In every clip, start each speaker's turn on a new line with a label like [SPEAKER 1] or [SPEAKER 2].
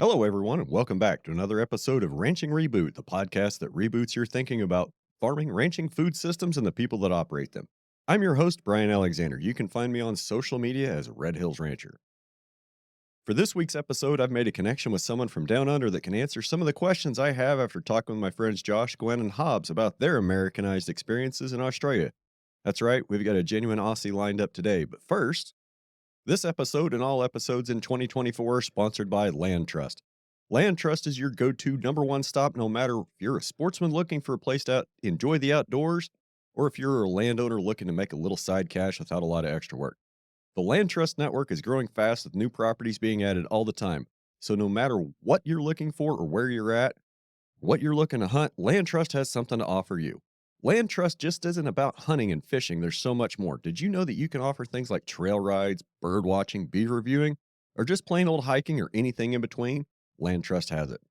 [SPEAKER 1] Hello, everyone, and welcome back to another episode of Ranching Reboot, the podcast that reboots your thinking about farming, ranching, food systems, and the people that operate them. I'm your host, Brian Alexander. You can find me on social media as Red Hills Rancher. For this week's episode, I've made a connection with someone from down under that can answer some of the questions I have after talking with my friends Josh, Gwen, and Hobbs about their Americanized experiences in Australia. That's right, we've got a genuine Aussie lined up today. But first, this episode and all episodes in 2024 are sponsored by Land Trust. Land Trust is your go to number one stop no matter if you're a sportsman looking for a place to enjoy the outdoors or if you're a landowner looking to make a little side cash without a lot of extra work. The Land Trust network is growing fast with new properties being added all the time. So no matter what you're looking for or where you're at, what you're looking to hunt, Land Trust has something to offer you. Land Trust just isn't about hunting and fishing, there's so much more. Did you know that you can offer things like trail rides, bird watching, beaver viewing, or just plain old hiking or anything in between? Land Trust has it.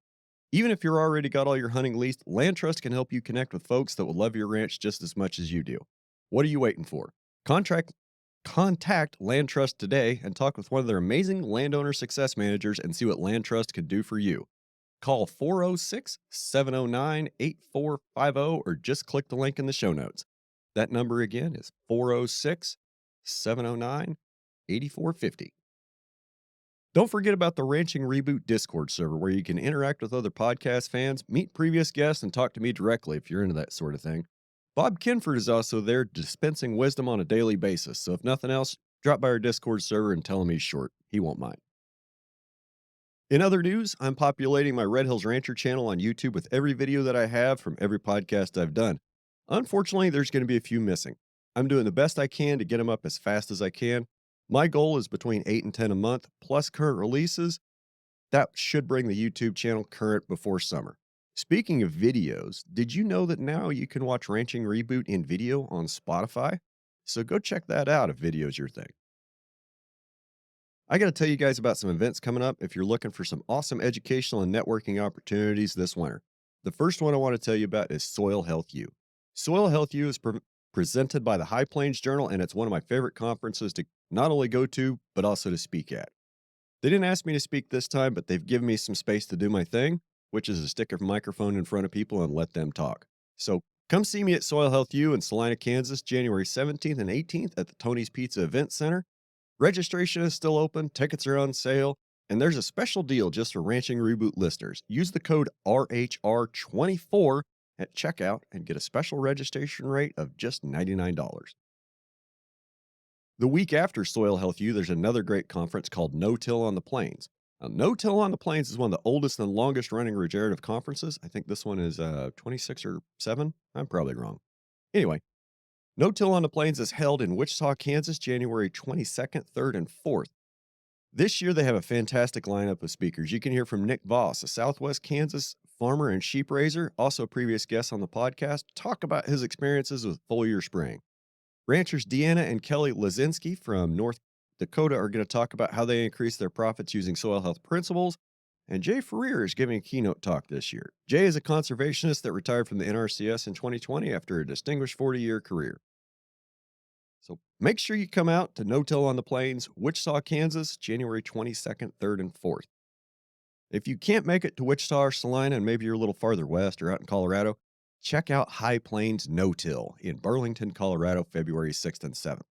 [SPEAKER 1] Even if you're already got all your hunting leased, Land Trust can help you connect with folks that will love your ranch just as much as you do. What are you waiting for? Contract Contact Land Trust today and talk with one of their amazing landowner success managers and see what Land Trust can do for you. Call 406-709-8450 or just click the link in the show notes. That number again is 406-709-8450. Don't forget about the Ranching Reboot Discord server where you can interact with other podcast fans, meet previous guests, and talk to me directly if you're into that sort of thing. Bob Kinford is also there dispensing wisdom on a daily basis, so if nothing else, drop by our Discord server and tell him he's short. He won't mind. In other news, I'm populating my Red Hills Rancher channel on YouTube with every video that I have from every podcast I've done. Unfortunately, there's going to be a few missing. I'm doing the best I can to get them up as fast as I can. My goal is between 8 and 10 a month, plus current releases. That should bring the YouTube channel current before summer. Speaking of videos, did you know that now you can watch Ranching Reboot in video on Spotify? So go check that out if video's your thing. I got to tell you guys about some events coming up if you're looking for some awesome educational and networking opportunities this winter. The first one I want to tell you about is Soil Health U. Soil Health U is presented by the High Plains Journal, and it's one of my favorite conferences to not only go to, but also to speak at. They didn't ask me to speak this time, but they've given me some space to do my thing, which is to stick a microphone in front of people and let them talk. So come see me at Soil Health U in Salina, Kansas, January 17th and 18th at the Tony's Pizza Event Center. Registration is still open, tickets are on sale, and there's a special deal just for Ranching Reboot listeners. Use the code RHR24 at checkout and get a special registration rate of just $99. The week after Soil Health U, there's another great conference called No Till on the Plains. Now, No Till on the Plains is one of the oldest and longest running regenerative conferences. I think this one is 26 or 7. I'm probably wrong. Anyway, No Till on the Plains is held in Wichita, Kansas, January 22nd, 3rd, and 4th. This year, they have a fantastic lineup of speakers. You can hear from Nick Voss, a Southwest Kansas farmer and sheep raiser, also a previous guest on the podcast, talk about his experiences with foliar spraying. Ranchers Deanna and Kelly Lazinski from North Dakota are going to talk about how they increase their profits using soil health principles. And Jay Ferrier is giving a keynote talk this year. Jay is a conservationist that retired from the NRCS in 2020 after a distinguished 40-year career. So make sure you come out to No Till on the Plains, Wichita, Kansas, January 22nd, 3rd, and 4th. If you can't make it to Wichita or Salina, and maybe you're a little farther west or out in Colorado, check out High Plains No Till in Burlington, Colorado, February 6th and 7th.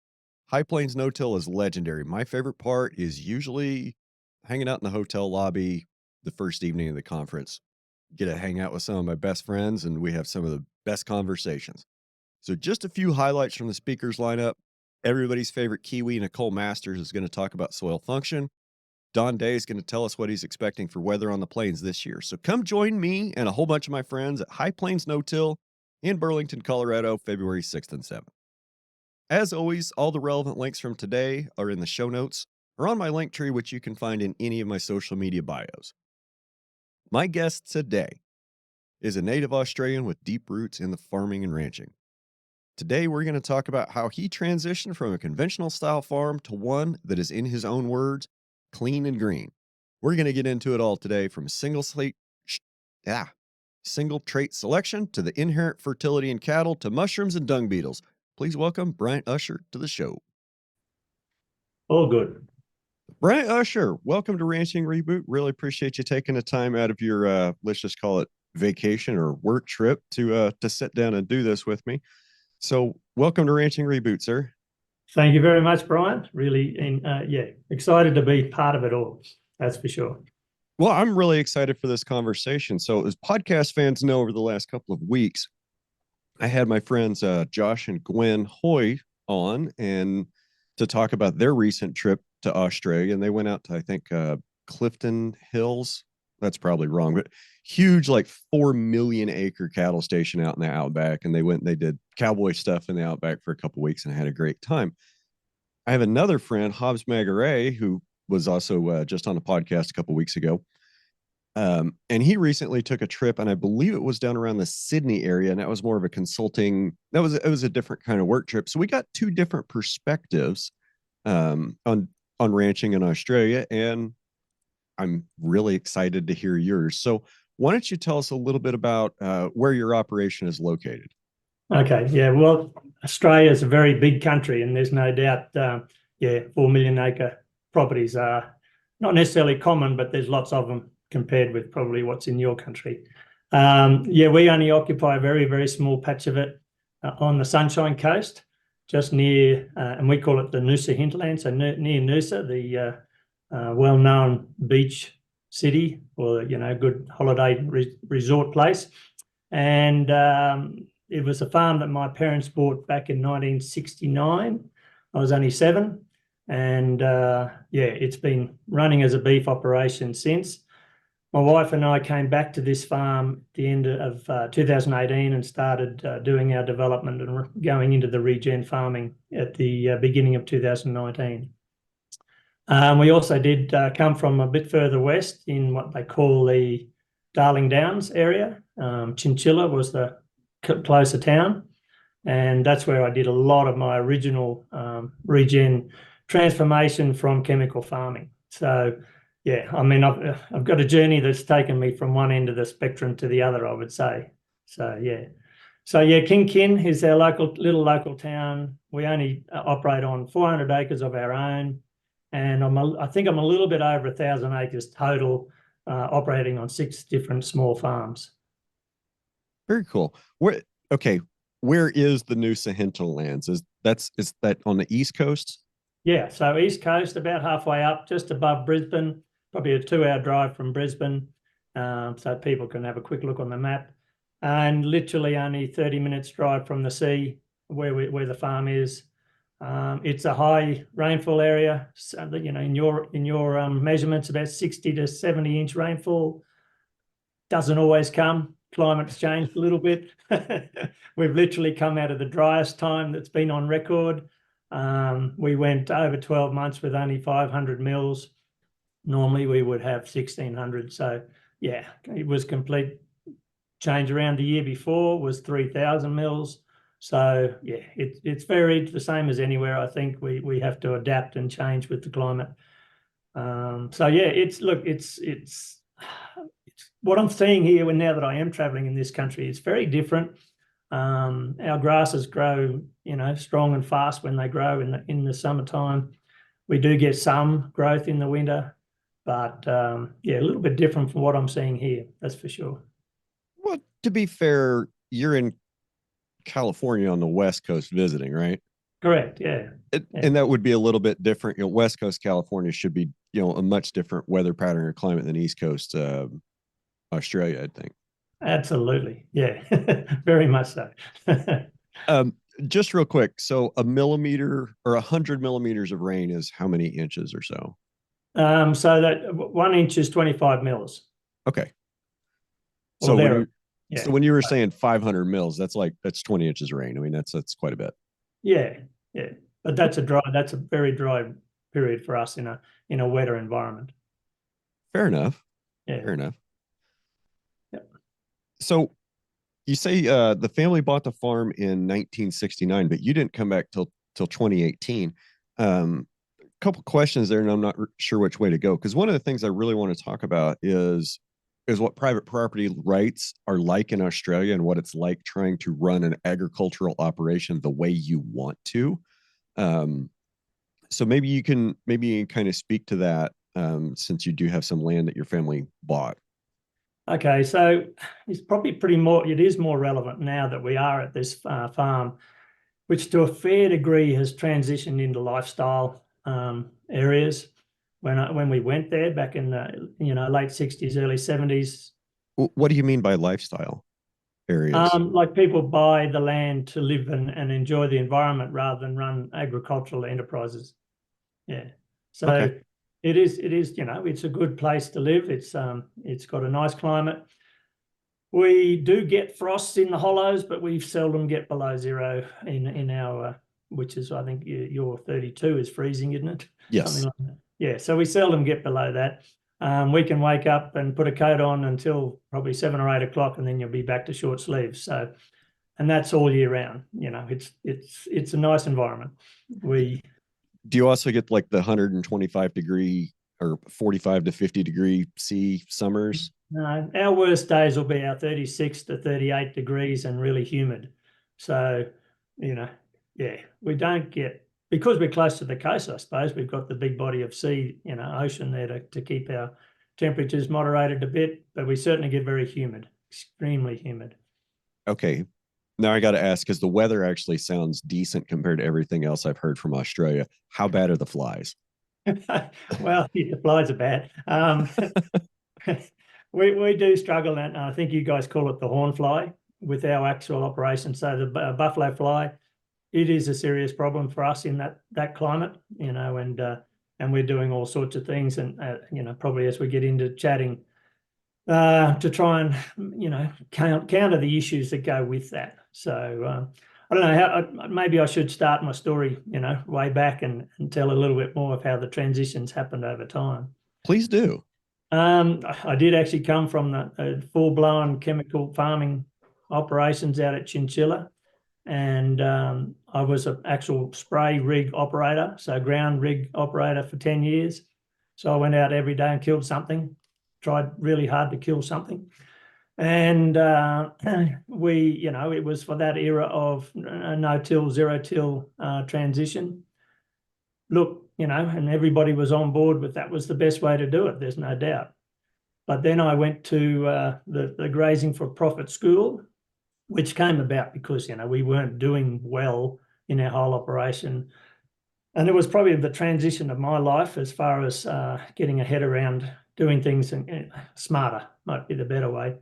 [SPEAKER 1] High Plains No Till is legendary. My favorite part is usually hanging out in the hotel lobby the first evening of the conference. Get to hang out with some of my best friends, and we have some of the best conversations. So just a few highlights from the speakers lineup. Everybody's favorite Kiwi, Nicole Masters, is going to talk about soil function. Don Day is going to tell us what he's expecting for weather on the plains this year. So come join me and a whole bunch of my friends at High Plains No Till in Burlington, Colorado, February 6th and 7th. As always, all the relevant links from today are in the show notes or on my link tree, which you can find in any of my social media bios. My guest today is a native Australian with deep roots in the farming and ranching. Today, we're going to talk about how he transitioned from a conventional style farm to one that is, in his own words, clean and green. We're going to get into it all today, from single trait selection to the inherent fertility in cattle to mushrooms and dung beetles. Please welcome Bryant Ussher to the show.
[SPEAKER 2] All good.
[SPEAKER 1] Bryant Ussher, welcome to Ranching Reboot. Really appreciate you taking the time out of your let's just call it vacation or work trip to sit down and do this with me. So, welcome to Ranching Reboot, sir.
[SPEAKER 2] Thank you very much, Brian. Really, excited to be part of it all. That's for sure.
[SPEAKER 1] Well, I'm really excited for this conversation. So, as podcast fans know, over the last couple of weeks, I had my friends Josh and Gwen Hoy on and to talk about their recent trip to Australia, and they went out to I think Clifton Hills. That's probably wrong, but huge, like 4 million acre cattle station out in the outback, and they went and they did cowboy stuff in the outback for a couple weeks and had a great time. I have another friend, Hobbs Magaray, who was also just on a podcast a couple weeks ago. And he recently took a trip, and I believe it was down around the Sydney area, and that was more of a consulting. It was a different kind of work trip. So we got two different perspectives on ranching in Australia, and I'm really excited to hear yours. So why don't you tell us a little bit about where your operation is located?
[SPEAKER 2] Okay, yeah. Well, Australia is a very big country, and there's no doubt, 4 million acre properties are not necessarily common, but there's lots of them compared with probably what's in your country. We only occupy a very, very small patch of it on the Sunshine Coast, just near, and we call it the Noosa hinterland, so near Noosa, the well-known beach city, or good holiday resort place. And it was a farm that my parents bought back in 1969. I was only 7, and it's been running as a beef operation since. My wife and I came back to this farm at the end of 2018 and started doing our development and going into the regen farming at the beginning of 2019. We also did come from a bit further west in what they call the Darling Downs area. Chinchilla was the closer town, and that's where I did a lot of my original regen transformation from chemical farming. So yeah, I mean, I've got a journey that's taken me from one end of the spectrum to the other, I would say. So yeah, King Kin is our little local town. We only operate on 400 acres of our own, and I think I'm a little bit over 1,000 acres total, operating on 6 different small farms.
[SPEAKER 1] Very cool. Where is the Noosa hinterlands? Is that on the East Coast?
[SPEAKER 2] Yeah, so East Coast, about halfway up, just above Brisbane, probably a 2-hour drive from Brisbane, so people can have a quick look on the map, and literally only 30 minutes drive from the sea where the farm is. It's a high rainfall area, so that, in your measurements, about 60 to 70 inch rainfall. Doesn't always come. Climate's changed a little bit. We've literally come out of the driest time that's been on record. We went over 12 months with only 500 mils. Normally we would have 1,600. So yeah, it was complete change. Around the year before was 3,000 mils. So yeah, it's varied the same as anywhere. I think we have to adapt and change with the climate. So yeah, it's what I'm seeing here now that I am traveling in this country. It's very different. Our grasses grow, strong and fast when they grow in the summertime. We do get some growth in the winter, but a little bit different from what I'm seeing here. That's for sure.
[SPEAKER 1] Well, to be fair, you're in California on the West Coast visiting, right?
[SPEAKER 2] Correct. Yeah.
[SPEAKER 1] And that would be a little bit different. West Coast California should be, a much different weather pattern or climate than East Coast Australia, I think.
[SPEAKER 2] Absolutely. Yeah. Very much so.
[SPEAKER 1] Just real quick. So a millimeter or 100 millimeters of rain is how many inches or so?
[SPEAKER 2] So that 1 inch is 25 mils.
[SPEAKER 1] Okay.
[SPEAKER 2] So
[SPEAKER 1] when you were saying 500 mils, that's 20 inches of rain. I mean, that's quite a bit.
[SPEAKER 2] Yeah. But that's a very dry period for us in a wetter environment.
[SPEAKER 1] Fair enough.
[SPEAKER 2] Yeah.
[SPEAKER 1] Fair enough.
[SPEAKER 2] Yep.
[SPEAKER 1] So you say the family bought the farm in 1969, but you didn't come back till 2018. Couple questions there, and I'm not sure which way to go, because one of the things I really want to talk about is what private property rights are like in Australia and what it's like trying to run an agricultural operation the way you want to. So maybe you can kind of speak to that, since you do have some land that your family bought.
[SPEAKER 2] Okay, so it's probably it is more relevant now that we are at this farm, which to a fair degree has transitioned into lifestyle areas. When we went there back in the late 60s, early 70s,
[SPEAKER 1] What do you mean by lifestyle areas?
[SPEAKER 2] like people buy the land to live and enjoy the environment rather than run agricultural enterprises. Yeah. So
[SPEAKER 1] Okay.
[SPEAKER 2] it is, it's a good place to live. It's got a nice climate. We do get frosts in the hollows, but we seldom get below zero in our, which is, I think your 32 is freezing, isn't it?
[SPEAKER 1] Yes.
[SPEAKER 2] Something like that. Yeah. So we seldom get below that. We can wake up and put a coat on until probably 7 or 8 o'clock, and then you'll be back to short sleeves. So, and that's all year round. It's a nice environment.
[SPEAKER 1] Do you also get like the 125-degree or 45 to 50-degree C summers?
[SPEAKER 2] No, our worst days will be our 36 to 38 degrees and really humid. So, yeah, we don't get, because we're close to the coast, I suppose, we've got the big body of sea, ocean there to keep our temperatures moderated a bit, but we certainly get very humid, extremely humid.
[SPEAKER 1] Okay. Now I got to ask, because the weather actually sounds decent compared to everything else I've heard from Australia. How bad are the flies?
[SPEAKER 2] Well, the flies are bad. We do struggle, and I think you guys call it the horn fly with our actual operation. So the buffalo fly, it is a serious problem for us in that climate, and we're doing all sorts of things, and probably as we get into chatting, to try and counter the issues that go with that. So I don't know how. Maybe I should start my story, way back and tell a little bit more of how the transitions happened over time.
[SPEAKER 1] Please do.
[SPEAKER 2] I did actually come from the full-blown chemical farming operations out at Chinchilla, and I was an actual spray rig operator, so ground rig operator for 10 years. So I went out every day and killed something, tried really hard to kill something. And it was for that era of no-till, zero-till transition. Look, and everybody was on board with that was the best way to do it, there's no doubt. But then I went to the Grazing for Profit school, which came about because, we weren't doing well in our whole operation. And it was probably the transition of my life as far as getting a head around doing things smarter, might be the better way.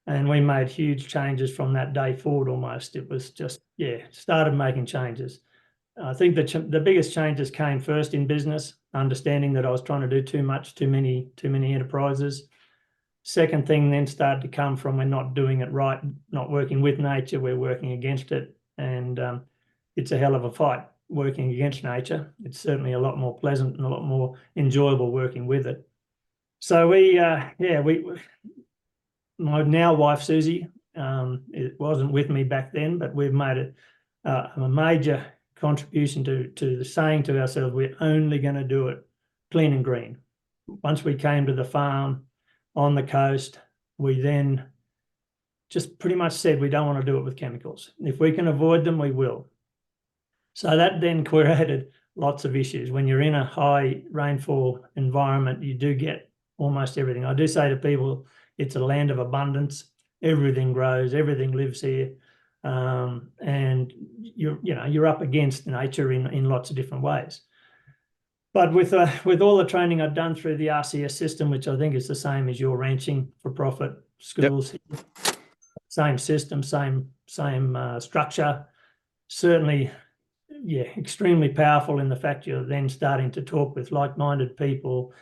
[SPEAKER 2] And we made huge changes from that day forward almost. It was just, started making changes. I think the biggest changes came first in business, understanding that I was trying to do too much, too many enterprises. Second thing then started to come from we're not doing it right, not working with nature, we're working against it. And it's a hell of a fight working against nature. It's certainly a lot more pleasant and a lot more enjoyable working with it. So my now wife, Susie, it wasn't with me back then, but we've made it a major contribution to saying to ourselves, we're only going to do it clean and green. Once we came to the farm on the coast, we then just pretty much said we don't want to do it with chemicals. If we can avoid them, we will. So that then created lots of issues. When you're in a high rainfall environment, you do get almost everything. I do say to people, it's a land of abundance. Everything grows, everything lives here. And you're up against nature in lots of different ways. But with all the training I've done through the RCS system, which I think is the same as your ranching for profit schools, yep. Same system, same structure, certainly, extremely powerful in the fact you're then starting to talk with like-minded people.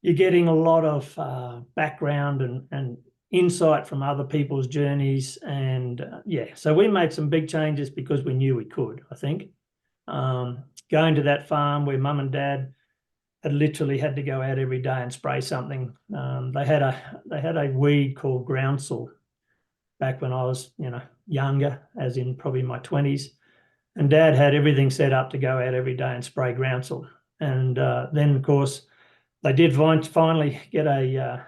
[SPEAKER 2] You're getting a lot of background and insight from other people's journeys. And so we made some big changes because we knew we could, I think. Going to that farm where mum and dad had literally had to go out every day and spray something. They had a weed called groundsel back when I was, younger, as in probably my 20s. And Dad had everything set up to go out every day and spray groundsel. And then, of course, they did finally get a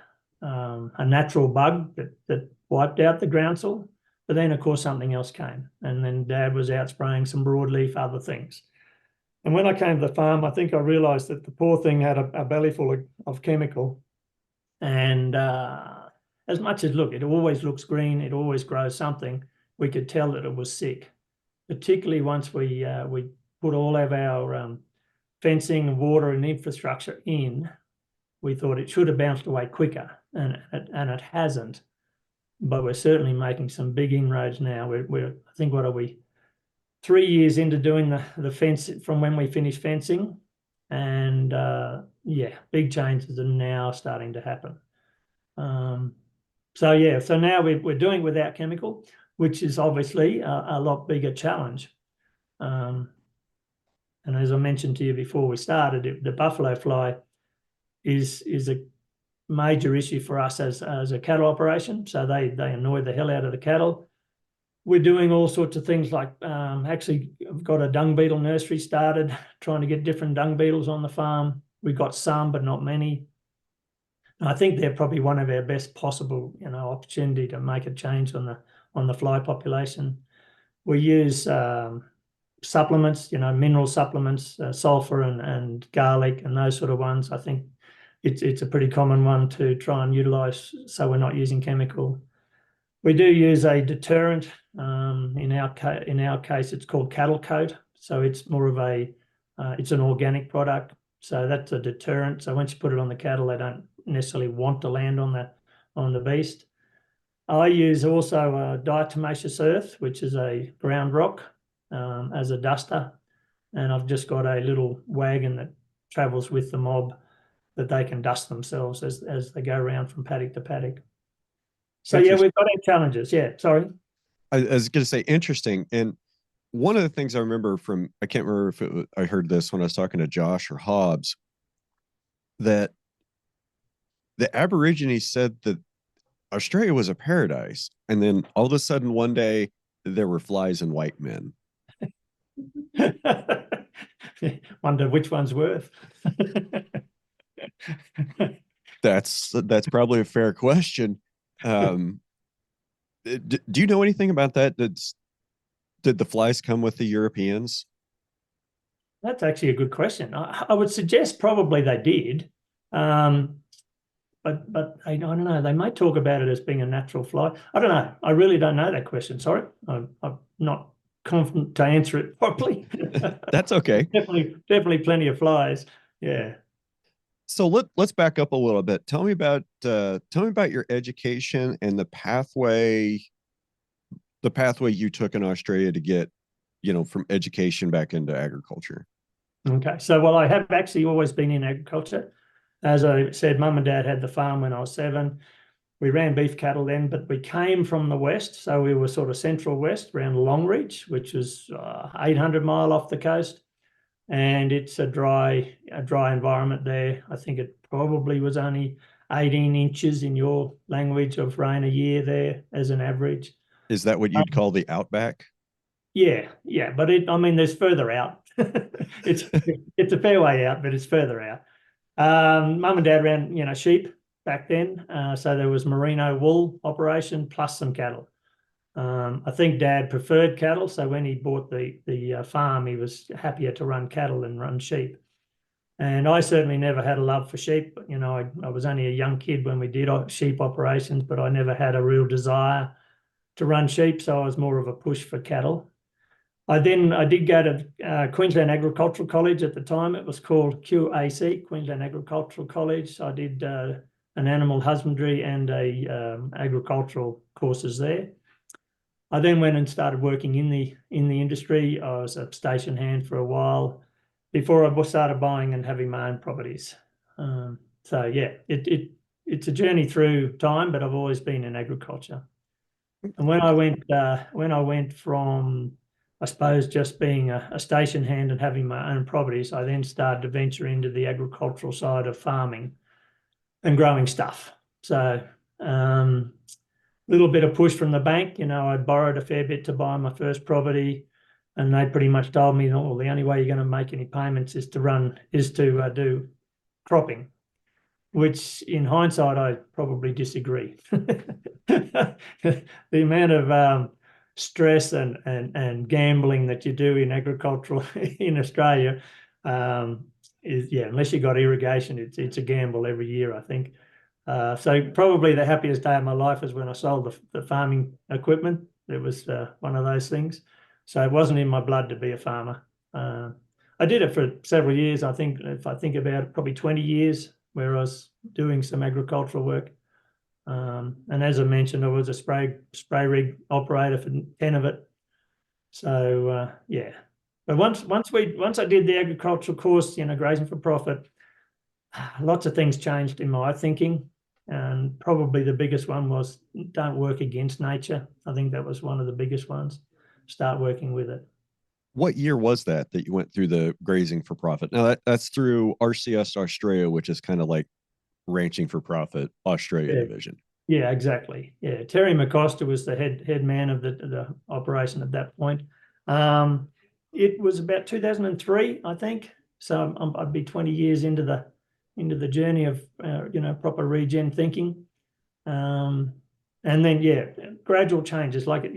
[SPEAKER 2] natural bug that wiped out the groundsel. But then, of course, something else came. And then Dad was out spraying some broadleaf, other things. And when I came to the farm, I think I realised that the poor thing had a belly full of chemical. And as much as, look, it always looks green, it always grows something, we could tell that it was sick, particularly once we put all of our fencing and water and infrastructure in. We thought it should have bounced away quicker, and it hasn't. But we're certainly making some big inroads now. We're I think, what are we, 3 years into doing the fence from when we finished fencing, and yeah, big changes are now starting to happen. So yeah, so now we're doing without chemical, which is obviously a lot bigger challenge. And as I mentioned to you before we started, the buffalo fly is a major issue for us as a cattle operation. So they annoy the hell out of the cattle. We're doing all sorts of things like actually I've got a dung beetle nursery started, trying to get different dung beetles on the farm. We've got some, but not many. And I think they're probably one of our best possible, opportunity to make a change on the fly population. We use supplements, mineral supplements, sulfur and garlic and those sort of ones. I think it's a pretty common one to try and utilize, so we're not using chemical. We do use a deterrent. In our case, it's called cattle coat. So it's more of it's an organic product. So that's a deterrent. So once you put it on the cattle, they don't necessarily want to land on the beast. I use also diatomaceous earth, which is a ground rock, as a duster. And I've just got a little wagon that travels with the mob that they can dust themselves as they go around from paddock to paddock. So yeah, we've got our challenges. Yeah, sorry.
[SPEAKER 1] I was going to say interesting. And one of the things I remember I can't remember if I heard this when I was talking to Josh or Hobbs, that the Aborigines said that Australia was a paradise. And then all of a sudden one day there were flies and white men.
[SPEAKER 2] Wonder which one's worth.
[SPEAKER 1] That's probably a fair question. Do you know anything about that? Did the flies come with the Europeans?
[SPEAKER 2] That's actually a good question. I would suggest probably they did. But I don't know. They might talk about it as being a natural fly. I don't know. I really don't know that question. Sorry. I'm not confident to answer it properly.
[SPEAKER 1] That's okay.
[SPEAKER 2] Definitely plenty of flies. Yeah.
[SPEAKER 1] So let's back up a little bit. Tell me about your education and the pathway you took in Australia to get, from education back into agriculture.
[SPEAKER 2] Okay. So, well, I have actually always been in agriculture. As I said, Mum and Dad had the farm when I was 7. We ran beef cattle then, but we came from the west. So we were sort of central west around Longreach, which is 800 mile off the coast. And it's a dry environment there. I think it probably was only 18 inches in your language of rain a year there as an average.
[SPEAKER 1] Is that what you'd call the outback?
[SPEAKER 2] Yeah. But there's further out. It's a fair way out, but it's further out. Mum and Dad ran, sheep back then. So there was merino wool operation plus some cattle. I think Dad preferred cattle. So when he bought the farm, he was happier to run cattle than run sheep. And I certainly never had a love for sheep. I was only a young kid when we did sheep operations, but I never had a real desire to run sheep. So I was more of a push for cattle. I did go to Queensland Agricultural College at the time. It was called QAC, Queensland Agricultural College. I did an animal husbandry and a agricultural courses there. I then went and started working in the industry. I was a station hand for a while before I started buying and having my own properties. So yeah, it's a journey through time, but I've always been in agriculture. And when I went from, I suppose, just being a station hand and having my own properties, I then started to venture into the agricultural side of farming and growing stuff. So little bit of push from the bank. I borrowed a fair bit to buy my first property, and they pretty much told me, well, the only way you're going to make any payments is to do cropping, which in hindsight, I probably disagree. The amount of stress and gambling that you do in agricultural in Australia, unless you got irrigation, it's a gamble every year, I think. So probably the happiest day of my life is when I sold the farming equipment. It was one of those things. So it wasn't in my blood to be a farmer. I did it for several years. I think, if I think about it, probably 20 years where I was doing some agricultural work. And as I mentioned, I was a spray rig operator for 10 of it. So yeah. But once I did the agricultural course, grazing for profit, lots of things changed in my thinking. And probably the biggest one was don't work against nature. I think that was one of the biggest ones. Start working with it.
[SPEAKER 1] What year was that you went through the grazing for profit? Now that's through RCS Australia, which is kind of like ranching for profit Australia division.
[SPEAKER 2] Yeah, exactly. Yeah, Terry McCoster was the head man of the operation at that point. It was about 2003, I think. So I'd be 20 years into the journey of proper regen thinking, and then gradual changes. Like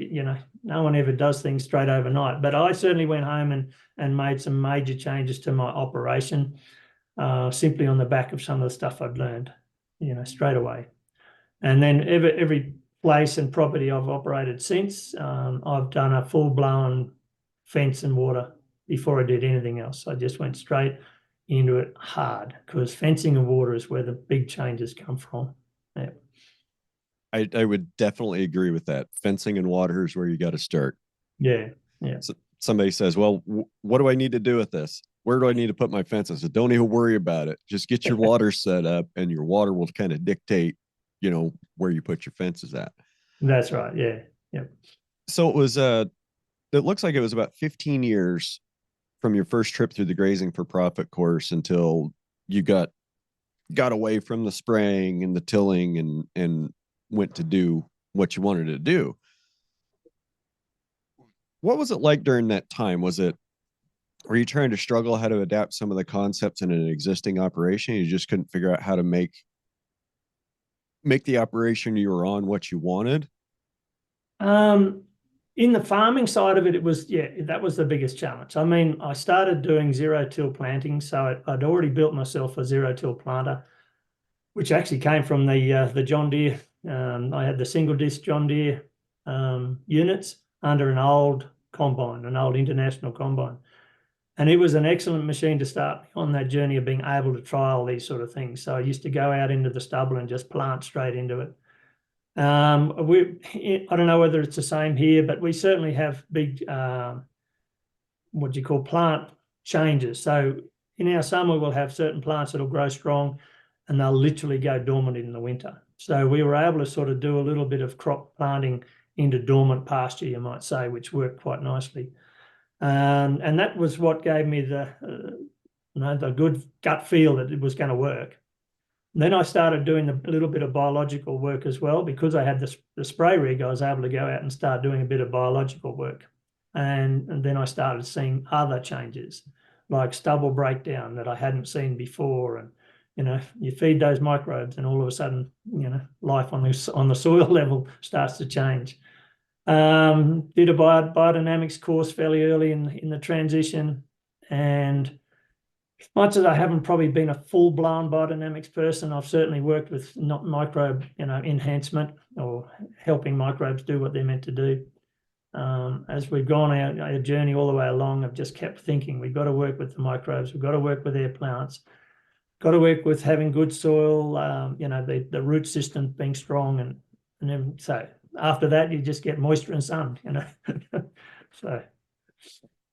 [SPEAKER 2] no one ever does things straight overnight. But I certainly went home and made some major changes to my operation, simply on the back of some of the stuff I'd learned, straight away. And then every place and property I've operated since, I've done a full-blown fence and water before I did anything else. I just went straight into it hard, because fencing and water is where the big changes come from. Yeah.
[SPEAKER 1] I would definitely agree with that. Fencing and water is where you got to start.
[SPEAKER 2] Yeah.
[SPEAKER 1] So somebody says, well, what do I need to do with this? Where do I need to put my fences? So don't even worry about it. Just get your water set up, and your water will kind of dictate where you put your fences at.
[SPEAKER 2] That's right. Yeah. Yep.
[SPEAKER 1] So it looks like it was about 15 years from your first trip through the grazing for profit course until you got away from the spraying and the tilling and went to do what you wanted to do. What was it like during that time? Were you trying to struggle how to adapt some of the concepts in an existing operation? You just couldn't figure out how to make the operation you were on what you wanted?
[SPEAKER 2] In the farming side of it, that was the biggest challenge. I mean, I started doing zero-till planting, so I'd already built myself a zero-till planter, which actually came from the John Deere. I had the single disc John Deere units under an old combine, an old international combine. And it was an excellent machine to start on that journey of being able to trial these sort of things. So I used to go out into the stubble and just plant straight into it. I don't know whether it's the same here, but we certainly have big, plant changes. So in our summer, we'll have certain plants that'll grow strong, and they'll literally go dormant in the winter. So we were able to sort of do a little bit of crop planting into dormant pasture, you might say, which worked quite nicely. And that was what gave me the good gut feel that it was going to work. And then I started doing a little bit of biological work as well. Because I had the spray rig, I was able to go out and start doing a bit of biological work. And then I started seeing other changes, like stubble breakdown that I hadn't seen before. And, you feed those microbes, and all of a sudden, life on the soil level starts to change. Did a biodynamics course fairly early in the transition, and as much as I haven't probably been a full-blown biodynamics person, I've certainly worked with not microbe enhancement or helping microbes do what they're meant to do. As we've gone our journey all the way along, I've just kept thinking we've got to work with the microbes, we've got to work with their plants, got to work with having good soil, the root system being strong, and then so after that you just get moisture and sun, So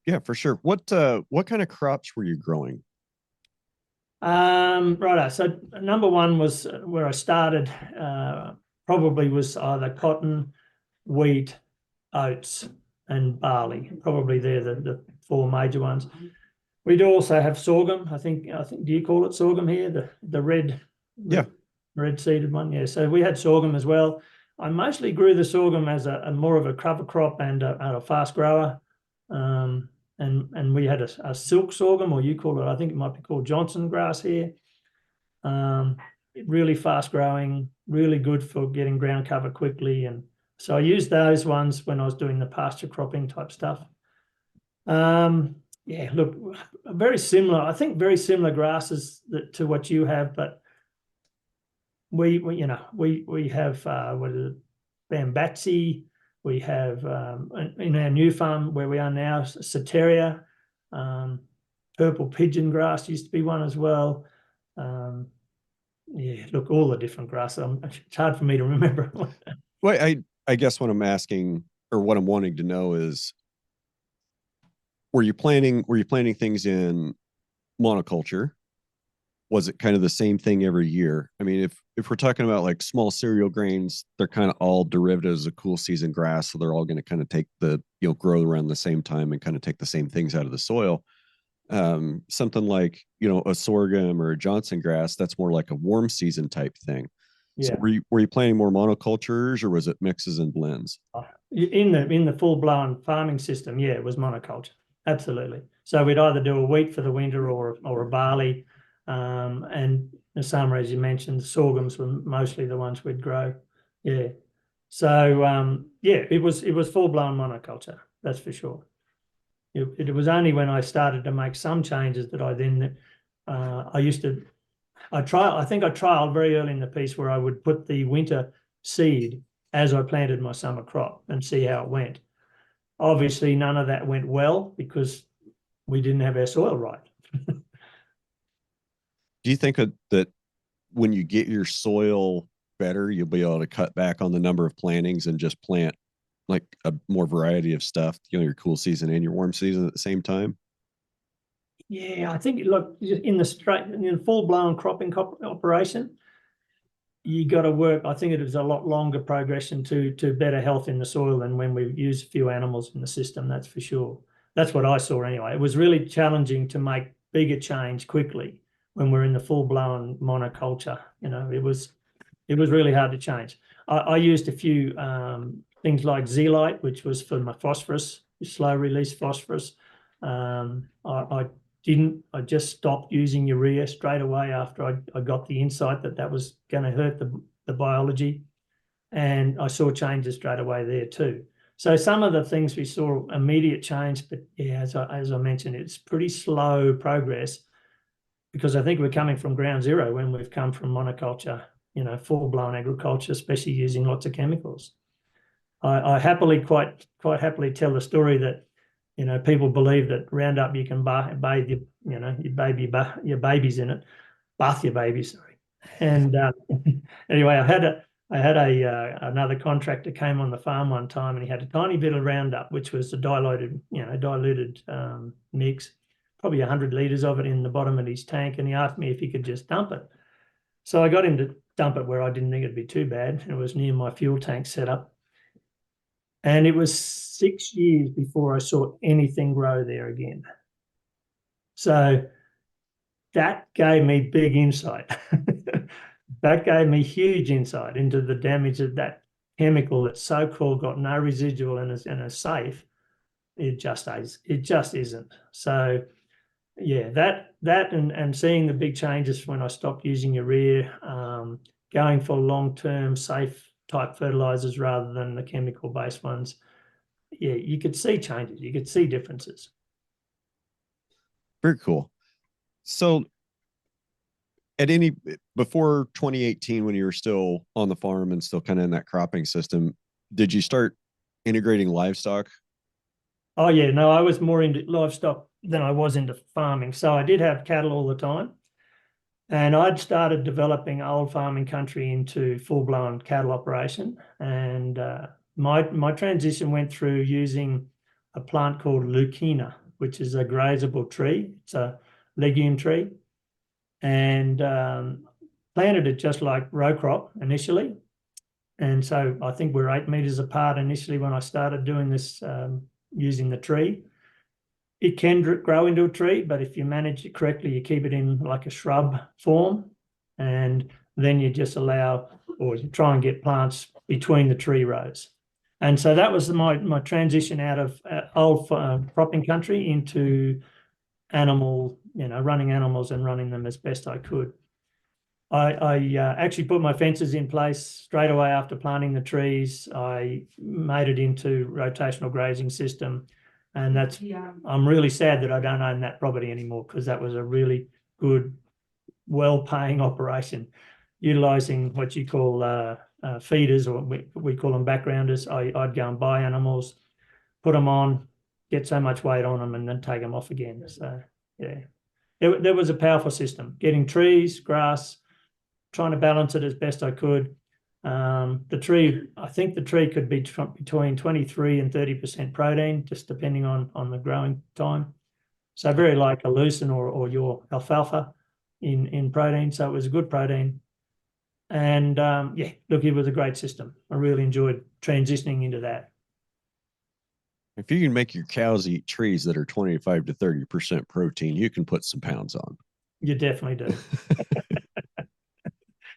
[SPEAKER 1] yeah, for sure. What kind of crops were you growing?
[SPEAKER 2] Right. So number one was where I started, probably was either cotton, wheat, oats, and barley. Probably they're the four major ones. We do also have sorghum. I think do you call it sorghum here? The red seeded one. Yeah. So we had sorghum as well. I mostly grew the sorghum as a more of a cover crop and a fast grower. And we had a silk sorghum, or you call it, I think it might be called Johnson grass here. Really fast growing, really good for getting ground cover quickly. And So I used those ones when I was doing the pasture cropping type stuff. Yeah, look, very similar. I think very similar grasses to what you have, but we have what is it, Bambatsi. We have in our new farm where we are now, Soteria, purple pigeon grass used to be one as well. Yeah, look, all the different grasses. It's hard for me to remember.
[SPEAKER 1] Well, I guess what I'm asking, or what I'm wanting to know is, were you planting things in monoculture? Was it kind of the same thing every year? I mean, if we're talking about like small cereal grains, they're kind of all derivatives of cool season grass, so they're all going to kind of take the, grow around the same time and kind of take the same things out of the soil. Something like, a sorghum or a Johnson grass, that's more like a warm season type thing. So
[SPEAKER 2] Yeah.
[SPEAKER 1] were you planting more monocultures, or was it mixes and blends?
[SPEAKER 2] In the full-blown farming system, yeah, it was monoculture. Absolutely. So we'd either do a wheat for the winter or a barley. And the summer, as you mentioned, the sorghums were mostly the ones we'd grow. Yeah. So yeah, it was full-blown monoculture, that's for sure. It was only when I started to make some changes that I then I think I trialed very early in the piece where I would put the winter seed as I planted my summer crop and see how it went. Obviously, none of that went well because we didn't have our soil right.
[SPEAKER 1] Do you think that when you get your soil better, you'll be able to cut back on the number of plantings and just plant like a more variety of stuff, your cool season and your warm season at the same time?
[SPEAKER 2] Yeah, I think, look, in the full-blown cropping operation, you got to work. I think it is a lot longer progression to better health in the soil than when we use a few animals in the system. That's for sure. That's what I saw anyway. It was really challenging to make bigger change quickly when we're in the full-blown monoculture. It was really hard to change. I used a few things like zeolite, which was for my phosphorus, slow release phosphorus. I just stopped using urea straight away after I got the insight that was going to hurt the biology. And I saw changes straight away there too. So some of the things we saw immediate change, but yeah, as I mentioned, it's pretty slow progress because I think we're coming from ground zero when we've come from monoculture, full-blown agriculture, especially using lots of chemicals. I quite happily tell the story that people believe that Roundup you can bathe your babies in it, bath your babies, sorry. And anyway, I had another contractor came on the farm one time, and he had a tiny bit of Roundup, which was a diluted mix, probably 100 liters of it in the bottom of his tank, and he asked me if he could just dump it. So I got him to dump it where I didn't think it'd be too bad. It was near my fuel tank setup. And it was 6 years before I saw anything grow there again. So that gave me big insight. That gave me huge insight into the damage that that chemical that's so-called got no residual and is safe. It just isn't. So yeah, that and seeing the big changes when I stopped using urea, going for long-term safe type fertilizers rather than the chemical-based ones. Yeah, you could see changes. You could see differences.
[SPEAKER 1] Very cool. So before 2018, when you were still on the farm and still kind of in that cropping system, did you start integrating livestock?
[SPEAKER 2] Oh yeah, no, I was more into livestock than I was into farming. So I did have cattle all the time. And I'd started developing old farming country into full-blown cattle operation. And my transition went through using a plant called Leucaena, which is a grazable tree. It's a legume tree. And planted it just like row crop initially. And so I think we're 8 meters apart initially when I started doing this using the tree. It can grow into a tree, but if you manage it correctly, you keep it in like a shrub form, and then you just allow or you try and get plants between the tree rows. And so that was my transition out of old cropping country into running animals and running them as best I could. I actually put my fences in place straight away after planting the trees. I made it into rotational grazing system, and I'm really sad that I don't own that property anymore, because that was a really good, well-paying operation, utilising what you call feeders, or we call them backgrounders. I'd go and buy animals, put them on, get so much weight on them, and then take them off again. So yeah, there was a powerful system, getting trees, grass, trying to balance it as best I could. I think the tree could be between 23 and 30% protein, just depending on the growing time. So very like a lucerne or your alfalfa in protein. So it was a good protein. And yeah, look, it was a great system. I really enjoyed transitioning into that.
[SPEAKER 1] If you can make your cows eat trees that are 25 to 30% protein, you can put some pounds on.
[SPEAKER 2] You definitely do.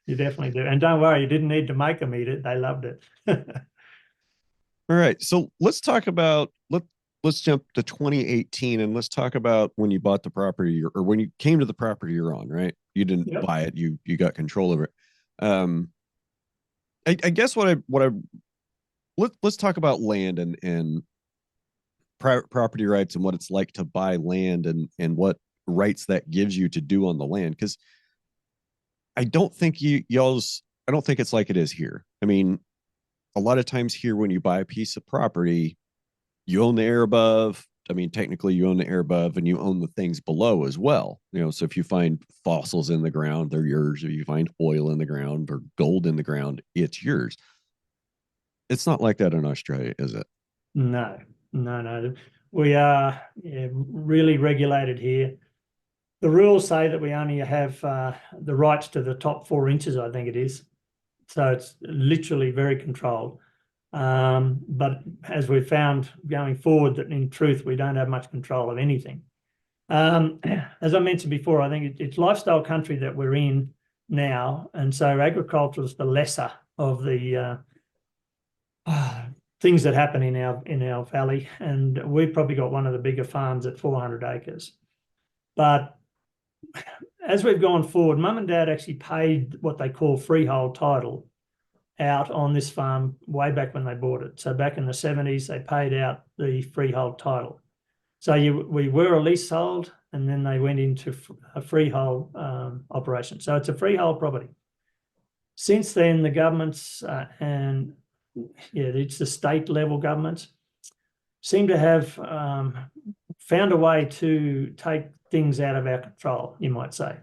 [SPEAKER 2] You definitely do. And don't worry, you didn't need to make them eat it. They loved it.
[SPEAKER 1] All right. So let's talk about, let's jump to 2018 and let's talk about when you bought the property, or when you came to the property you're on, right? You didn't buy it. You got control over it. I guess let's talk about land and property rights and what it's like to buy land and what rights that gives you to do on the land. Cause I don't think I don't think it's like it is here. I mean, a lot of times here, when you buy a piece of property, you own the air above. I mean, technically you own the air above and you own the things below as well. So if you find fossils in the ground, they're yours. If you find oil in the ground or gold in the ground, it's yours. It's not like that in Australia, is it?
[SPEAKER 2] No. We are really regulated here. The rules say that we only have the rights to the top 4 inches, I think it is. So it's literally very controlled. But as we've found going forward, that in truth, we don't have much control of anything. As I mentioned before, I think it's lifestyle country that we're in now. And so agriculture is the lesser of the things that happen in our valley. And we've probably got one of the bigger farms at 400 acres. But as we've gone forward, Mum and Dad actually paid what they call freehold title out on this farm way back when they bought it. So back in the 70s, they paid out the freehold title. So we were a leasehold, and then they went into a freehold operation. So it's a freehold property. Since then, the governments it's the state level governments seem to have found a way to take things out of our control, you might say.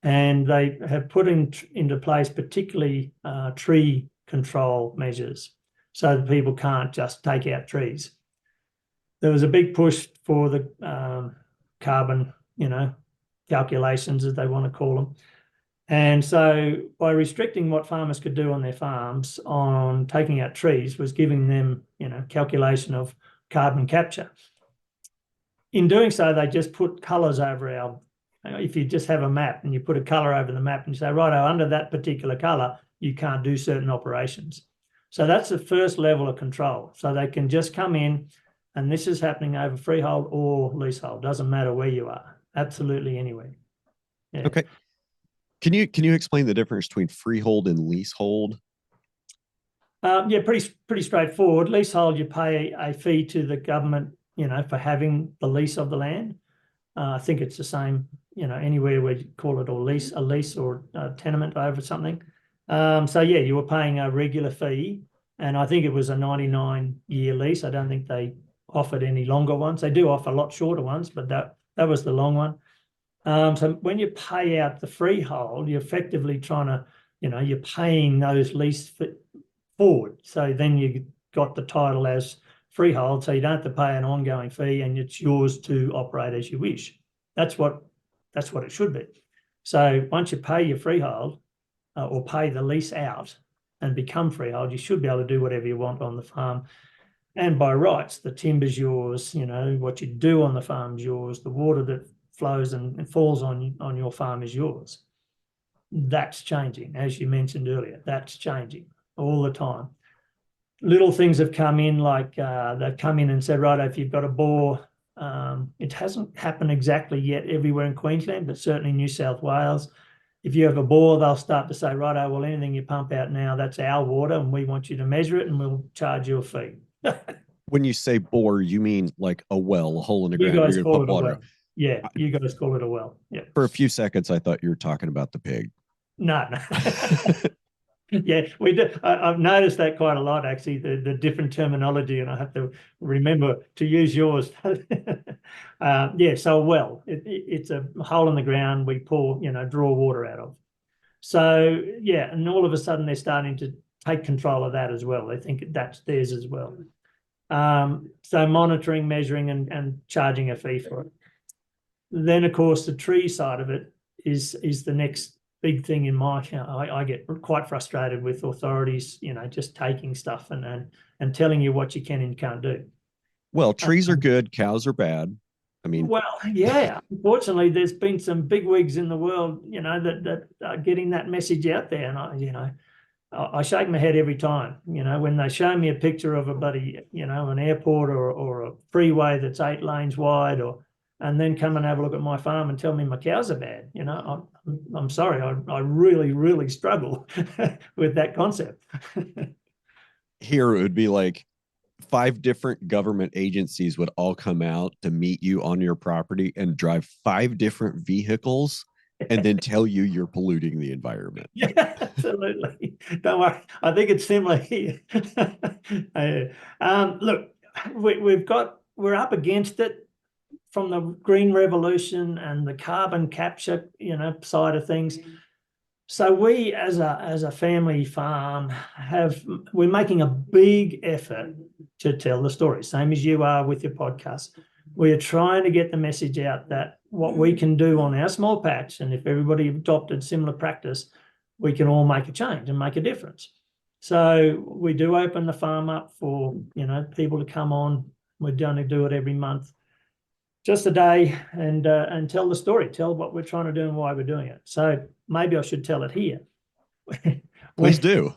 [SPEAKER 2] And they have put into place particularly tree control measures so that people can't just take out trees. There was a big push for the carbon, calculations, as they want to call them. And so by restricting what farmers could do on their farms on taking out trees was giving them, calculation of carbon capture. In doing so, they just put colours over if you just have a map and you put a colour over the map and you say, right, under that particular colour, you can't do certain operations. So that's the first level of control. So they can just come in, and this is happening over freehold or leasehold. Doesn't matter where you are, absolutely anywhere.
[SPEAKER 1] Yeah. Okay. Can you explain the difference between freehold and leasehold?
[SPEAKER 2] Yeah, pretty straightforward. Leasehold, you pay a fee to the government, for having the lease of the land. I think it's the same, anywhere where you call it a lease or a tenement over something. So yeah, you were paying a regular fee, and I think it was a 99-year lease. I don't think they offered any longer ones. They do offer a lot shorter ones, but that was the long one. So when you pay out the freehold, you're effectively trying to, you're paying those lease forward. So then you got the title as freehold, so you don't have to pay an ongoing fee, and it's yours to operate as you wish. That's what it should be. So once you pay your freehold or pay the lease out and become freehold, you should be able to do whatever you want on the farm. And by rights, the timber's yours, what you do on the farm's yours, the water that flows and falls on your farm is yours. That's changing, as you mentioned earlier. That's changing all the time. Little things have come in, like they've come in and said, right, if you've got a bore, it hasn't happened exactly yet everywhere in Queensland, but certainly New South Wales. if you have a bore, they'll start to say, right, oh, well, anything you pump out now, that's our water, and we want you to measure it, and we'll charge you a fee.
[SPEAKER 1] When you say bore, you mean like a well, a hole in the
[SPEAKER 2] You
[SPEAKER 1] ground.
[SPEAKER 2] guys
[SPEAKER 1] You're going to
[SPEAKER 2] call
[SPEAKER 1] pump
[SPEAKER 2] it a
[SPEAKER 1] water
[SPEAKER 2] well.
[SPEAKER 1] out.
[SPEAKER 2] Yeah, you guys call it a well. Yeah.
[SPEAKER 1] For a few seconds, I thought you were talking about the pig.
[SPEAKER 2] No. Yeah, we do. I've noticed that quite a lot, actually, the different terminology, and I have to remember to use yours. Yeah, so a well, it's a hole in the ground we pour, draw water out of. So, yeah, and all of a sudden they're starting to take control of that as well. They think that's theirs as well. So monitoring, measuring, and charging a fee for it. Then, of course, the tree side of it is the next big thing in my account. I get quite frustrated with authorities, just taking stuff and telling you what you can and can't do.
[SPEAKER 1] Well, trees are good, cows are bad. I mean,
[SPEAKER 2] well, yeah. Unfortunately, there's been some big wigs in the world, that are getting that message out there, and I shake my head every time. When they show me a picture of a buddy, an airport or a freeway that's 8 lanes wide, and then come and have a look at my farm and tell me my cows are bad. I'm sorry. I really, really struggle with that concept.
[SPEAKER 1] here it would be like 5 different government agencies would all come out to meet you on your property and drive 5 different vehicles and then tell you you're polluting the environment.
[SPEAKER 2] Yeah, absolutely. Don't worry. I think it's similar here. Look, we're up against it from the green revolution and the carbon capture, side of things. So we, as a family farm, we're making a big effort to tell the story, same as you are with your podcast. We are trying to get the message out that what we can do on our small patch, and if everybody adopted similar practice, we can all make a change and make a difference. So we do open the farm up for people to come on. We're going to do it every month, just a day, and tell the story, tell what we're trying to do and why we're doing it. So maybe I should tell it here.
[SPEAKER 1] Please do.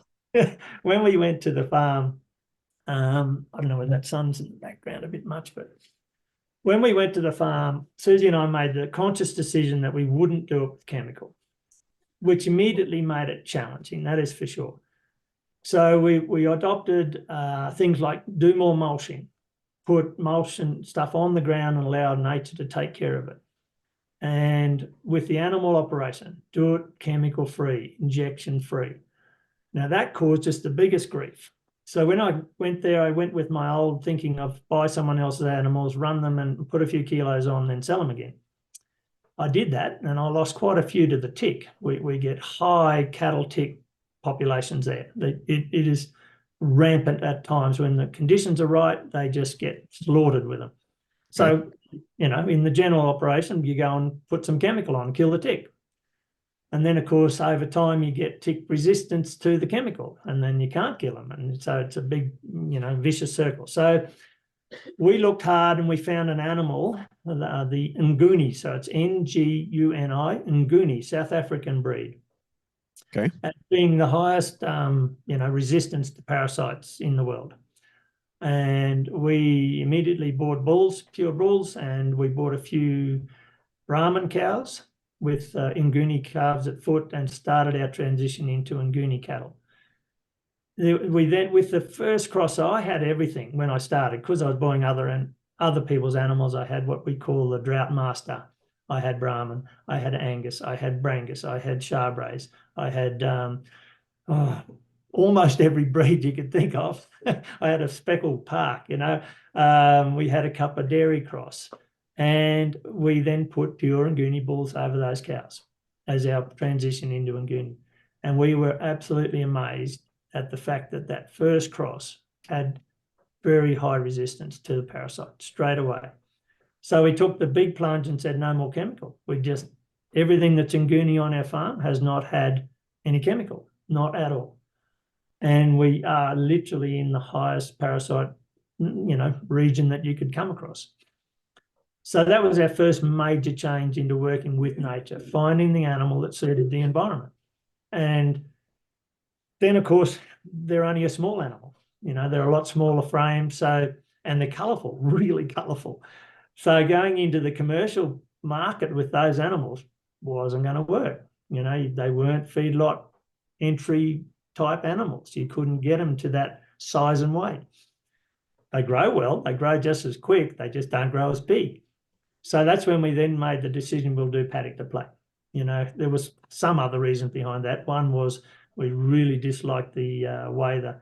[SPEAKER 2] When we went to the farm, I don't know whether that sun's in the background a bit much, but when we went to the farm, Susie and I made the conscious decision that we wouldn't do it with chemical, which immediately made it challenging, that is for sure. So we adopted things like do more mulching, put mulch and stuff on the ground and allow nature to take care of it. And with the animal operation, do it chemical-free, injection-free. Now, that caused us the biggest grief. So when I went there, I went with my old thinking of buy someone else's animals, run them and put a few kilos on, then sell them again. I did that, and I lost quite a few to the tick. We get high cattle tick populations there. It is rampant at times. When the conditions are right, they just get slaughtered with them. So, in the general operation, you go and put some chemical on, kill the tick. And then, of course, over time, you get tick resistance to the chemical, and then you can't kill them. And so it's a big, vicious circle. So we looked hard and we found an animal, the Nguni. So it's Nguni, Nguni, South African breed.
[SPEAKER 1] Okay.
[SPEAKER 2] As being the highest, resistance to parasites in the world. And we immediately bought bulls, pure bulls, and we bought a few Brahmin cows with Nguni calves at foot and started our transition into Nguni cattle. We then, with the first cross, I had everything when I started because I was buying other people's animals. I had what we call the Drought Master. I had Brahmin, I had Angus, I had Brangus, I had Charbres, I had almost every breed you could think of. I had a speckled park, we had a couple of dairy cross. And we then put pure Nguni bulls over those cows as our transition into Nguni. And we were absolutely amazed at the fact that that first cross had very high resistance to the parasite straight away. So we took the big plunge and said, no more chemical. Everything that's Nguni on our farm has not had any chemical, not at all. And we are literally in the highest parasite, region that you could come across. So that was our first major change into working with nature, finding the animal that suited the environment. And then, of course, they're only a small animal. They're a lot smaller frame, and they're colourful, really colourful. So going into the commercial market with those animals wasn't going to work. You know, they weren't feedlot entry type animals. You couldn't get them to that size and weight. They grow well, they grow just as quick, they just don't grow as big. So that's when we then made the decision we'll do paddock to plate. You know, there was some other reason behind that. One was we really disliked the way the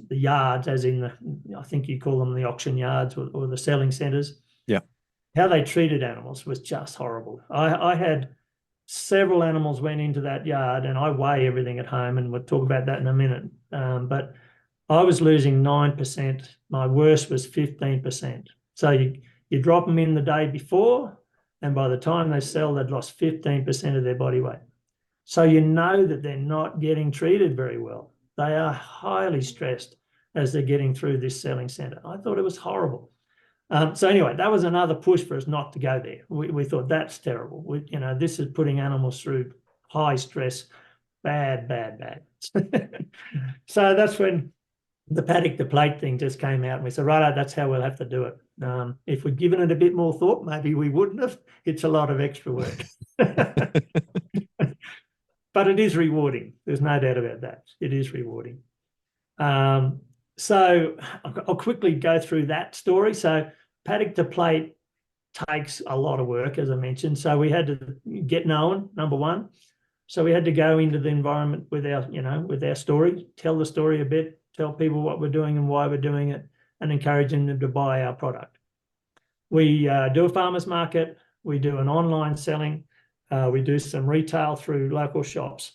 [SPEAKER 2] yards, as in I think you call them the auction yards or the selling centres.
[SPEAKER 1] Yeah.
[SPEAKER 2] How they treated animals was just horrible. I had several animals went into that yard, and I weigh everything at home, and we'll talk about that in a minute. But I was losing 9%. My worst was 15%. So you drop them in the day before, and by the time they sell, they'd lost 15% of their body weight. So you know that they're not getting treated very well. They are highly stressed as they're getting through this selling centre. I thought it was horrible. So anyway, that was another push for us not to go there. We thought that's terrible. You know, this is putting animals through high stress, bad. So that's when the paddock to plate thing just came out, and we said, right, that's how we'll have to do it. If we'd given it a bit more thought, maybe we wouldn't have. It's a lot of extra work. But it is rewarding. There's no doubt about that. It is rewarding. So I'll quickly go through that story. So paddock to plate takes a lot of work, as I mentioned. So we had to get known, number one. So we had to go into the environment with our story, tell the story a bit, tell people what we're doing and why we're doing it, and encouraging them to buy our product. We do a farmer's market. We do an online selling. We do some retail through local shops.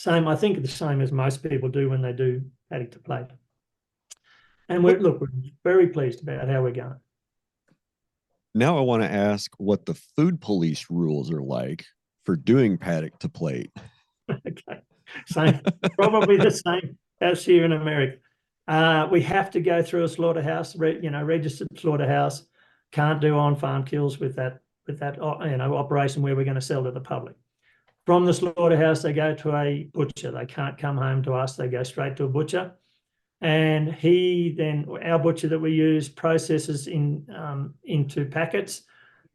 [SPEAKER 2] I think the same as most people do when they do paddock to plate. And we're very pleased about how we're going.
[SPEAKER 1] Now I want to ask what the food police rules are like for doing paddock to plate.
[SPEAKER 2] Okay, same, probably the same as here in America. We have to go through a slaughterhouse, registered slaughterhouse. Can't do on-farm kills with that operation where we're going to sell to the public. From the slaughterhouse, they go to a butcher. They can't come home to us. They go straight to a butcher. And our butcher that we use processes into packets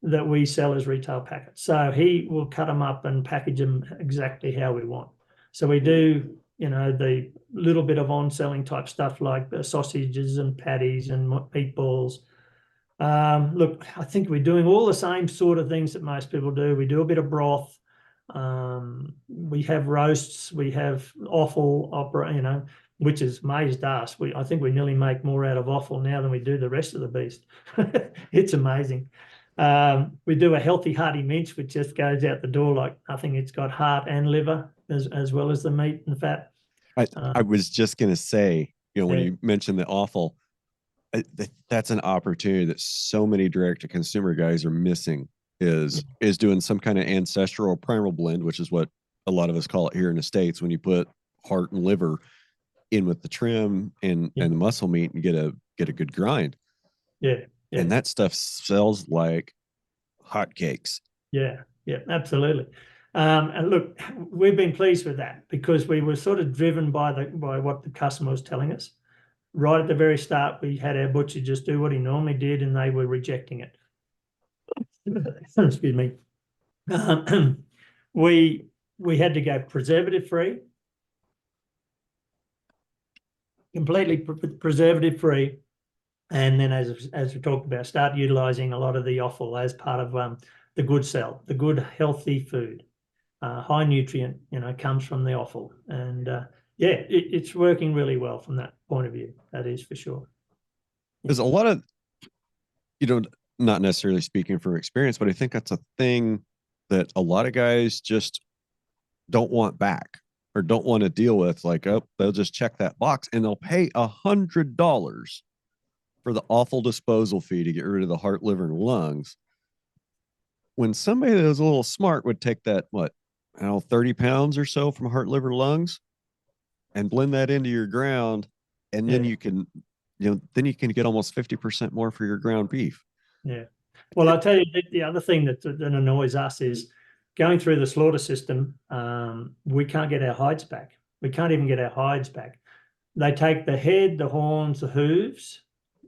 [SPEAKER 2] that we sell as retail packets. So he will cut them up and package them exactly how we want. So we do, the little bit of on-selling type stuff like the sausages and patties and meatballs. I think we're doing all the same sort of things that most people do. We do a bit of broth. We have roasts. We have offal, which is amazed us. I think we nearly make more out of offal now than we do the rest of the beast. It's amazing. We do a healthy hearty mince, which just goes out the door like nothing. It's got heart and liver as well as the meat and fat.
[SPEAKER 1] I was just going to say, when you mentioned the offal, that's an opportunity that so many direct-to-consumer guys are missing is doing some kind of ancestral or primal blend, which is what a lot of us call it here in the States, when you put heart and liver in with the trim and the muscle meat and get a good grind.
[SPEAKER 2] Yeah.
[SPEAKER 1] And that stuff sells like hotcakes.
[SPEAKER 2] Yeah, absolutely. And look, we've been pleased with that because we were sort of driven by what the customer was telling us. Right at the very start, we had our butcher just do what he normally did, and they were rejecting it. Excuse me. We had to go preservative-free, completely preservative free, and then as we talked about, start utilizing a lot of the offal as part of the good cell, the good healthy food, high nutrient, comes from the offal, and it's working really well from that point of view. That is for sure.
[SPEAKER 1] There's a lot of, not necessarily speaking from experience, but I think that's a thing that a lot of guys just don't want back or don't want to deal with. Like, they'll just check that box and they'll pay $100 for the awful disposal fee to get rid of the heart, liver, and lungs. When somebody that was a little smart would take that, 30 pounds or so from heart, liver, lungs and blend that into your ground. And then you can, get almost 50% more for your ground beef.
[SPEAKER 2] Yeah. Well, I'll tell you, the other thing that annoys us is going through the slaughter system, we can't get our hides back. We can't even get our hides back. They take the head, the horns, the hooves,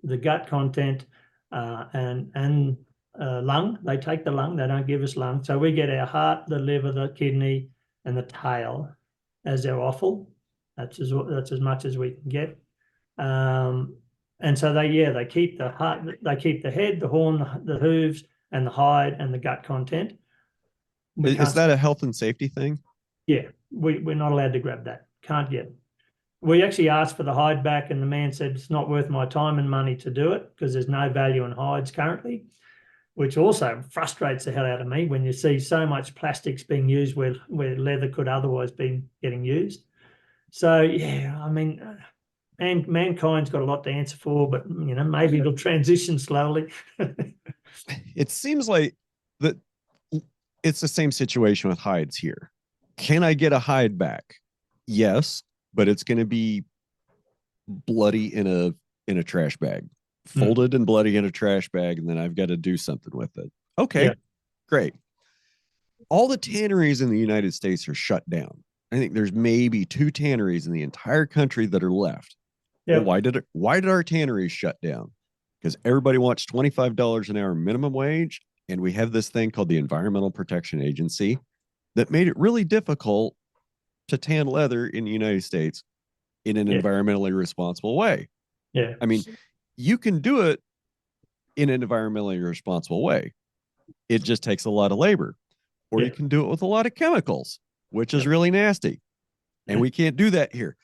[SPEAKER 2] the gut content, and lung. They take the lung. They don't give us lung. So we get our heart, the liver, the kidney, and the tail as our offal. That's as much as we can get. And so they keep the heart, they keep the head, the horn, the hooves, and the hide and the gut content.
[SPEAKER 1] Is that a health and safety thing?
[SPEAKER 2] Yeah, we're not allowed to grab that. Can't get it. We actually asked for the hide back, and the man said it's not worth my time and money to do it because there's no value in hides currently, which also frustrates the hell out of me when you see so much plastics being used where leather could otherwise be getting used. So, yeah, I mean, and mankind's got a lot to answer for, but, you know, maybe it'll transition slowly.
[SPEAKER 1] It seems like that it's the same situation with hides here. Can I get a hide back? Yes, but it's going to be bloody in a trash bag, folded and bloody in a trash bag, and then I've got to do something with it. Okay, yeah. Great. All the tanneries in the United States are shut down. I think there's maybe 2 tanneries in the entire country that are left. Yep. Well, why did our tanneries shut down? Because everybody wants $25 an hour minimum wage, and we have this thing called the Environmental Protection Agency that made it really difficult to tan leather in the United States in an environmentally responsible way.
[SPEAKER 2] Yeah.
[SPEAKER 1] I mean, you can do it in an environmentally responsible way. It just takes a lot of labor. Or you can do it with a lot of chemicals, which is really nasty. And we can't do that here.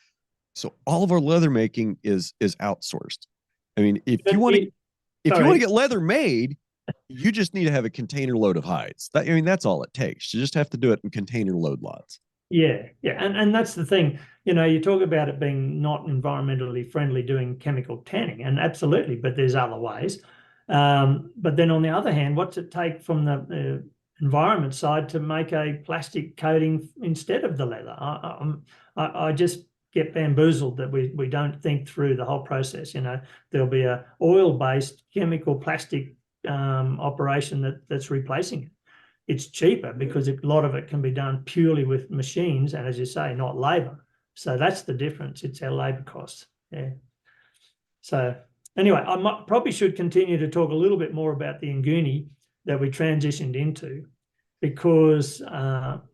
[SPEAKER 1] So all of our leather making is outsourced. I mean, if you want to get leather made, you just need to have a container load of hides. That's all it takes. You just have to do it in container load lots.
[SPEAKER 2] Yeah. And that's the thing. You know, you talk about it being not environmentally friendly doing chemical tanning, and absolutely, but there's other ways. But then on the other hand, what's it take from the environment side to make a plastic coating instead of the leather? I just get bamboozled that we don't think through the whole process. You know, there'll be a oil-based chemical plastic operation that's replacing it. It's cheaper because a lot of it can be done purely with machines and, as you say, not labor. So that's the difference. It's our labor costs. Yeah. So anyway, I probably should continue to talk a little bit more about the Nguni that we transitioned into, because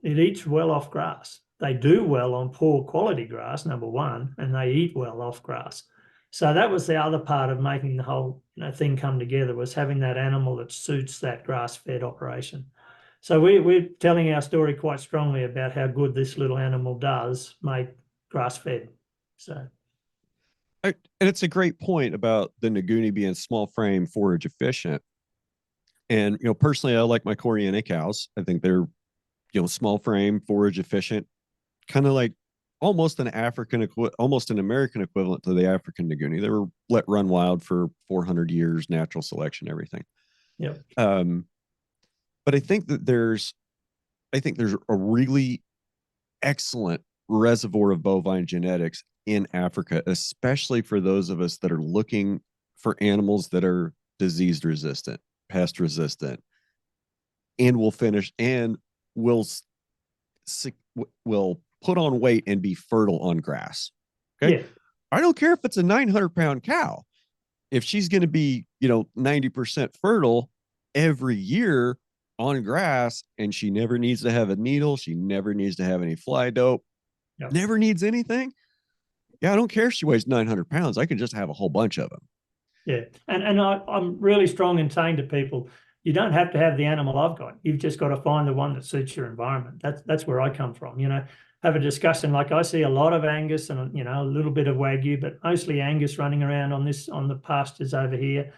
[SPEAKER 2] it eats well off grass. They do well on poor quality grass, number one, and they eat well off grass. So that was the other part of making the whole thing come together, was having that animal that suits that grass-fed operation. So we're telling our story quite strongly about how good this little animal does make grass-fed. So,
[SPEAKER 1] and it's a great point about the Nguni being small frame, forage efficient. And, you know, personally, I like my Coriana cows. I think they're, you know, small frame, forage efficient, kind of like almost an American equivalent to the African Nguni. They were let run wild for 400 years, natural selection, everything.
[SPEAKER 2] Yeah.
[SPEAKER 1] But I think there's a really excellent reservoir of bovine genetics in Africa, especially for those of us that are looking for animals that are disease resistant, pest resistant, and will put on weight and be fertile on grass. Okay. Yeah. I don't care if it's a 900-pound cow. If she's going to be, 90% fertile every year on grass, and she never needs to have a needle, she never needs to have any fly dope, never needs anything. Yeah, I don't care if she weighs 900 pounds. I can just have a whole bunch of them.
[SPEAKER 2] Yeah. And I'm really strong in saying to people, you don't have to have the animal I've got. You've just got to find the one that suits your environment. That's where I come from. Have a discussion. Like, I see a lot of Angus and, a little bit of Wagyu, but mostly Angus running around on the pastures over here,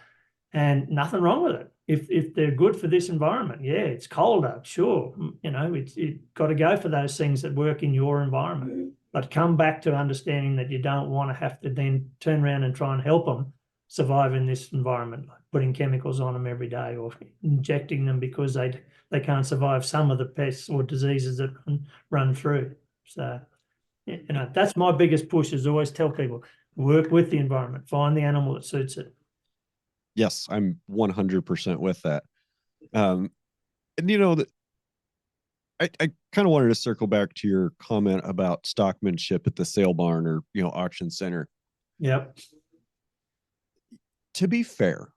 [SPEAKER 2] and nothing wrong with it. If they're good for this environment, yeah, it's colder, sure. It's got to go for those things that work in your environment. But come back to understanding that you don't want to have to then turn around and try and help them survive in this environment, like putting chemicals on them every day or injecting them because they can't survive some of the pests or diseases that run through. So, that's my biggest push, is always tell people, work with the environment, find the animal that suits it.
[SPEAKER 1] Yes, I'm 100% with that. And that I kind of wanted to circle back to your comment about stockmanship at the sale barn or, auction center.
[SPEAKER 2] Yep.
[SPEAKER 1] To be fair,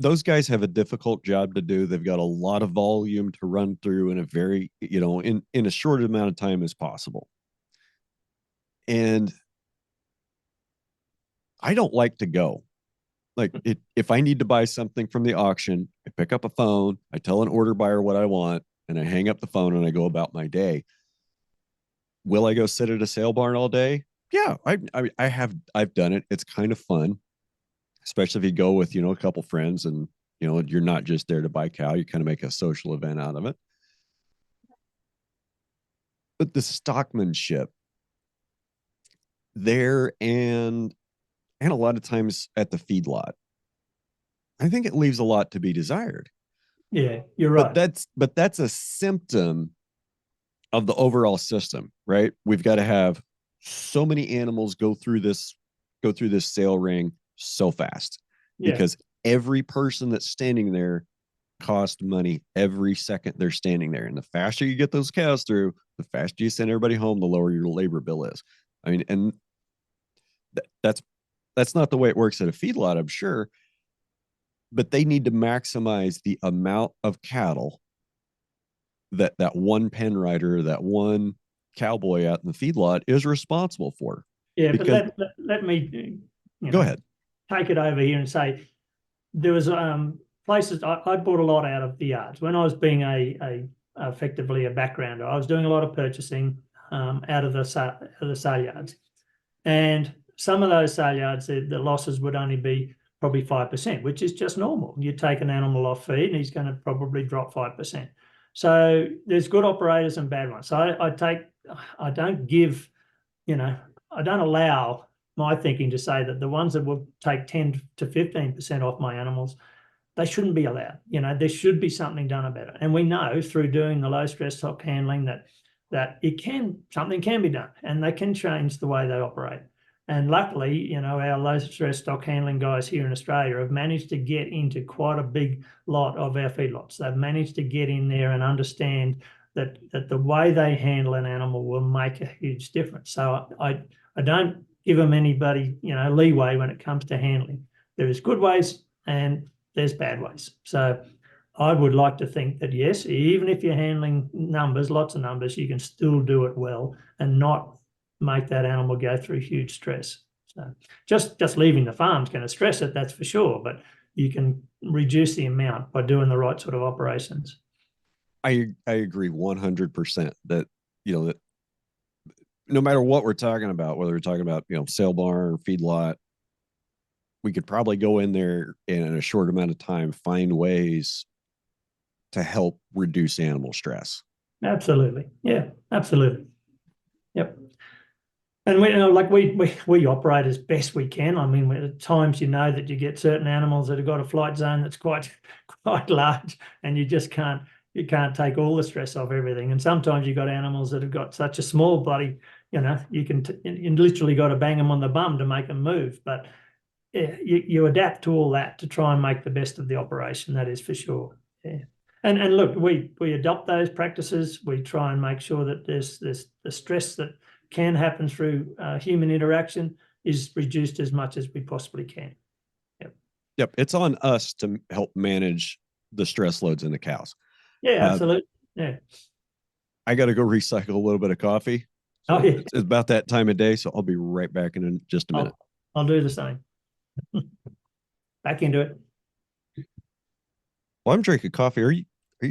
[SPEAKER 1] those guys have a difficult job to do. They've got a lot of volume to run through in a very, in a short amount of time as possible. And I don't like to go. Like if I need to buy something from the auction, I pick up a phone, I tell an order buyer what I want, and I hang up the phone and I go about my day. Will I go sit at a sale barn all day? Yeah, I've done it. It's kind of fun, especially if you go with a couple friends and you're not just there to buy cow. You kind of make a social event out of it. But the stockmanship there and a lot of times at the feedlot, I think it leaves a lot to be desired.
[SPEAKER 2] Yeah, you're
[SPEAKER 1] But
[SPEAKER 2] right.
[SPEAKER 1] that's a symptom of the overall system, right? We've got to have so many animals go through this sale ring so fast
[SPEAKER 2] Yeah,
[SPEAKER 1] because every person that's standing there cost money every second they're standing there. And the faster you get those cows through, the faster you send everybody home, the lower your labor bill is. I mean, and that's not the way it works at a feedlot, I'm sure, but they need to maximize the amount of cattle that one pen rider, that one cowboy out in the feedlot is responsible for.
[SPEAKER 2] yeah. But
[SPEAKER 1] Because
[SPEAKER 2] let me,
[SPEAKER 1] go ahead.
[SPEAKER 2] take it over here and say there was places I bought a lot out of the yards when I was being a effectively a backgrounder. I was doing a lot of purchasing out of the sale yards, and some of those sale yards the losses would only be probably 5%, which is just normal. You take an animal off feed and he's going to probably drop 5%. So there's good operators and bad ones. So I don't give, I don't allow my thinking to say that the ones that will take 10 to 15% off my animals, they shouldn't be allowed. There should be something done about it. And we know through doing the low stress stock handling that something can be done and they can change the way they operate. And luckily, our low stress stock handling guys here in Australia have managed to get into quite a big lot of our feedlots. They've managed to get in there and understand that the way they handle an animal will make a huge difference. So I don't give them anybody, leeway when it comes to handling. There is good ways and there's bad ways. So I would like to think that, yes, even if you're handling numbers, lots of numbers, you can still do it well and not make that animal go through huge stress. So just leaving the farm is going to stress it, that's for sure, but you can reduce the amount by doing the right sort of operations.
[SPEAKER 1] I agree 100% that that no matter what we're talking about, whether we're talking about sale barn or feedlot, we could probably go in there in a short amount of time find ways to help reduce animal stress.
[SPEAKER 2] Absolutely. Yeah, absolutely. Yep. And we operate as best we can. I mean, at times that you get certain animals that have got a flight zone that's quite large, and you can't take all the stress off everything. And sometimes you've got animals that have got such a small body, you literally got to bang them on the bum to make them move. But yeah, you adapt to all that to try and make the best of the operation. That is for sure. Yeah. And look, we adopt those practices. We try and make sure that there's the stress that can happen through human interaction is reduced as much as we possibly can.
[SPEAKER 1] Yep. It's on us to help manage the stress loads in the cows.
[SPEAKER 2] Yeah, absolutely. Yeah.
[SPEAKER 1] I got to go recycle a little bit of coffee. So
[SPEAKER 2] yeah.
[SPEAKER 1] it's about that time of day. So I'll be right back in just a minute.
[SPEAKER 2] I'll do the same. Back into it.
[SPEAKER 1] Well, I'm drinking coffee. Are you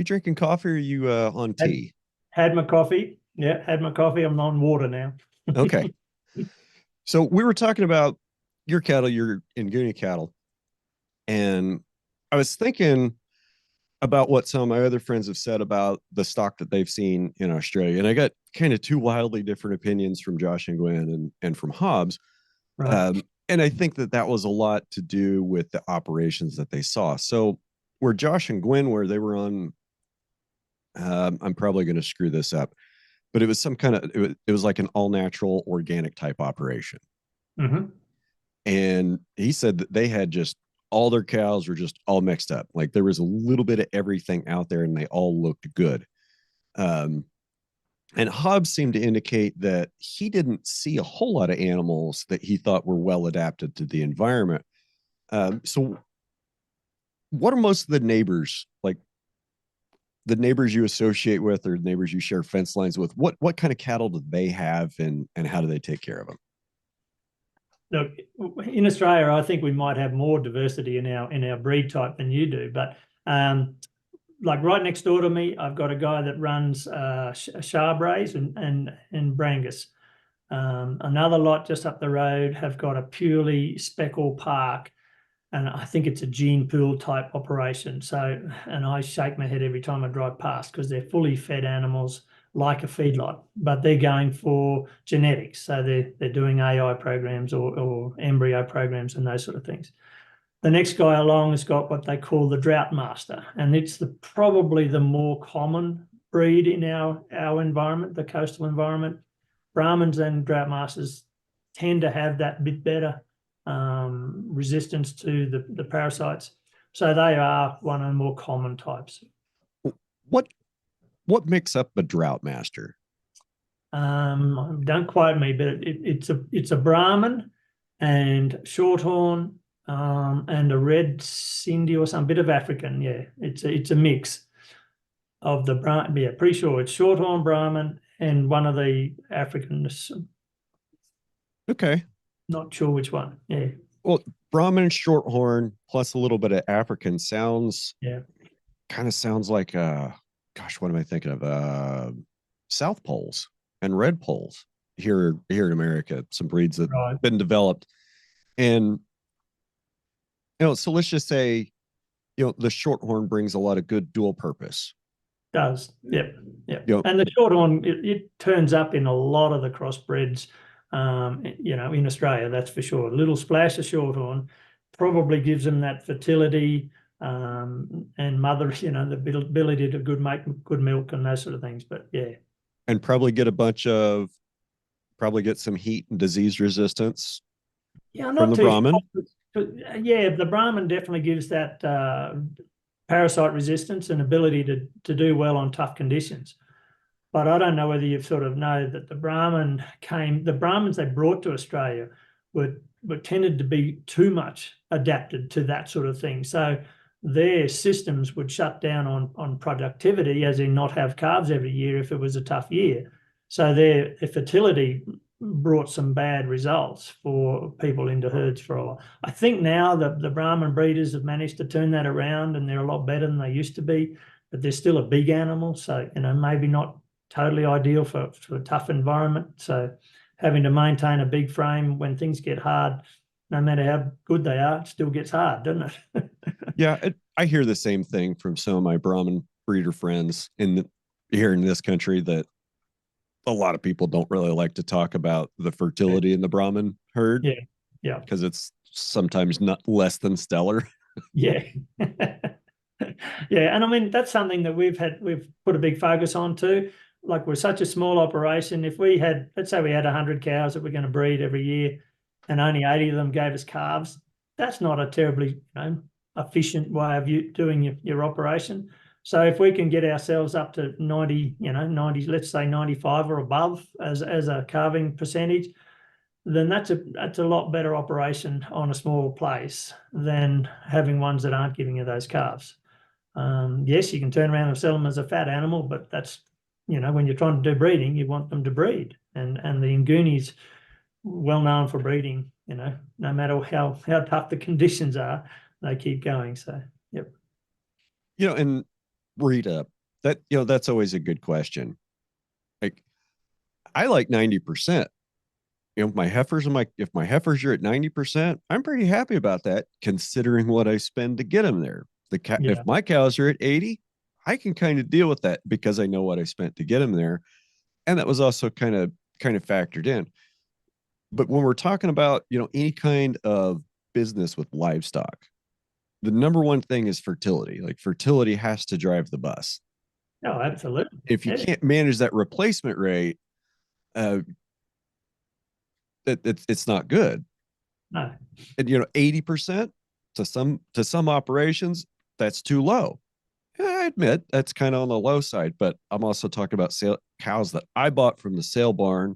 [SPEAKER 1] drinking coffee or are you on tea?
[SPEAKER 2] Had my coffee. Yeah, had my coffee. I'm on water now.
[SPEAKER 1] Okay. So we were talking about your cattle, your Nguni cattle. And I was thinking about what some of my other friends have said about the stock that they've seen in Australia. And I got kind of two wildly different opinions from Josh and Gwen and from Hobbs.
[SPEAKER 2] Right.
[SPEAKER 1] And I think that was a lot to do with the operations that they saw. So where Josh and Gwen were, they were on, I'm probably going to screw this up, but it was some kind of, it was like an all natural organic type operation.
[SPEAKER 2] Mm-hmm.
[SPEAKER 1] And he said that they had just all their cows were just all mixed up. Like there was a little bit of everything out there and they all looked good. And Hobbs seemed to indicate that he didn't see a whole lot of animals that he thought were well adapted to the environment. So what are most of the neighbors like? The neighbors you associate with, or neighbors you share fence lines with, what kind of cattle do they have, and how do they take care of them?
[SPEAKER 2] Look, in Australia, I think we might have more diversity in our breed type than you do, but like right next door to me, I've got a guy that runs Charbreys and Brangus. Another lot just up the road have got a purely speckle park, and I think it's a gene pool type operation. So, and I shake my head every time I drive past because they're fully fed animals like a feedlot, but they're going for genetics. So they're doing AI programs or embryo programs and those sort of things. The next guy along has got what they call the Drought Master, and it's probably the more common breed in our environment, the coastal environment. Brahmins and Drought Masters tend to have that bit better resistance to the parasites. So they are one of the more common types.
[SPEAKER 1] What makes up a Drought Master?
[SPEAKER 2] Don't quote me, but it's a Brahmin and Shorthorn and a red Cindy or some bit of African. Yeah, it's a mix of the Brahmin. Yeah, pretty sure it's Shorthorn, Brahmin, and one of the Africans.
[SPEAKER 1] Okay.
[SPEAKER 2] Not sure which one. Yeah.
[SPEAKER 1] Well, Brahmin Shorthorn plus a little bit of African sounds.
[SPEAKER 2] Yeah.
[SPEAKER 1] Kind of sounds like gosh, what am I thinking of? South Poles and Red Poles here in America. Some breeds that have been developed, and so let's just say, the Shorthorn brings a lot of good dual purpose.
[SPEAKER 2] Does. Yep. And the Shorthorn, it turns up in a lot of the crossbreds, in Australia, that's for sure. A little splash of Shorthorn probably gives them that fertility and mother, the ability to make good milk and those sort of things. But yeah.
[SPEAKER 1] And probably get some heat and disease resistance.
[SPEAKER 2] Yeah, not from the Brahmin. Yeah, the Brahmin definitely gives that parasite resistance and ability to do well on tough conditions. But I don't know whether you sort of know that the Brahmins they brought to Australia were tended to be too much adapted to that sort of thing. So their systems would shut down on productivity, as in not have calves every year if it was a tough year. So their fertility brought some bad results for people into herds for a while. I think now the Brahmin breeders have managed to turn that around, and they're a lot better than they used to be, but they're still a big animal. So, maybe not totally ideal for a tough environment. So having to maintain a big frame when things get hard, no matter how good they are, it still gets hard, doesn't it?
[SPEAKER 1] Yeah, I hear the same thing from some of my Brahmin breeder friends here in this country, that a lot of people don't really like to talk about the fertility in the Brahmin herd.
[SPEAKER 2] Yeah.
[SPEAKER 1] Because it's sometimes not less than stellar.
[SPEAKER 2] Yeah. Yeah. And I mean, that's something that we've put a big focus on too. Like, we're such a small operation. If we had, let's say we had 100 cows that we're going to breed every year, and only 80 of them gave us calves, that's not a terribly efficient way of doing your operation. So if we can get ourselves up to 90, 90, let's say 95 or above as a calving percentage, then that's a lot better operation on a small place than having ones that aren't giving you those calves. Yes, you can turn around and sell them as a fat animal, but that's, when you're trying to do breeding, you want them to breed. And the Nguni's well known for breeding, no matter how tough the conditions are, they keep going. So, yep.
[SPEAKER 1] And Rita, that's always a good question. Like, I like 90%. My heifers if my heifers are at 90%, I'm pretty happy about that, considering what I spend to get them there. If my cows are at 80, I can kind of deal with that because I know what I spent to get them there. And that was also kind of factored in. But when we're talking about, any kind of business with livestock, the number one thing is fertility. Like, fertility has to drive the bus.
[SPEAKER 2] Oh, absolutely.
[SPEAKER 1] If you can't manage that replacement rate, it's not good.
[SPEAKER 2] No.
[SPEAKER 1] And 80% to some operations, that's too low. I admit that's kind of on the low side, but I'm also talking about cows that I bought from the sale barn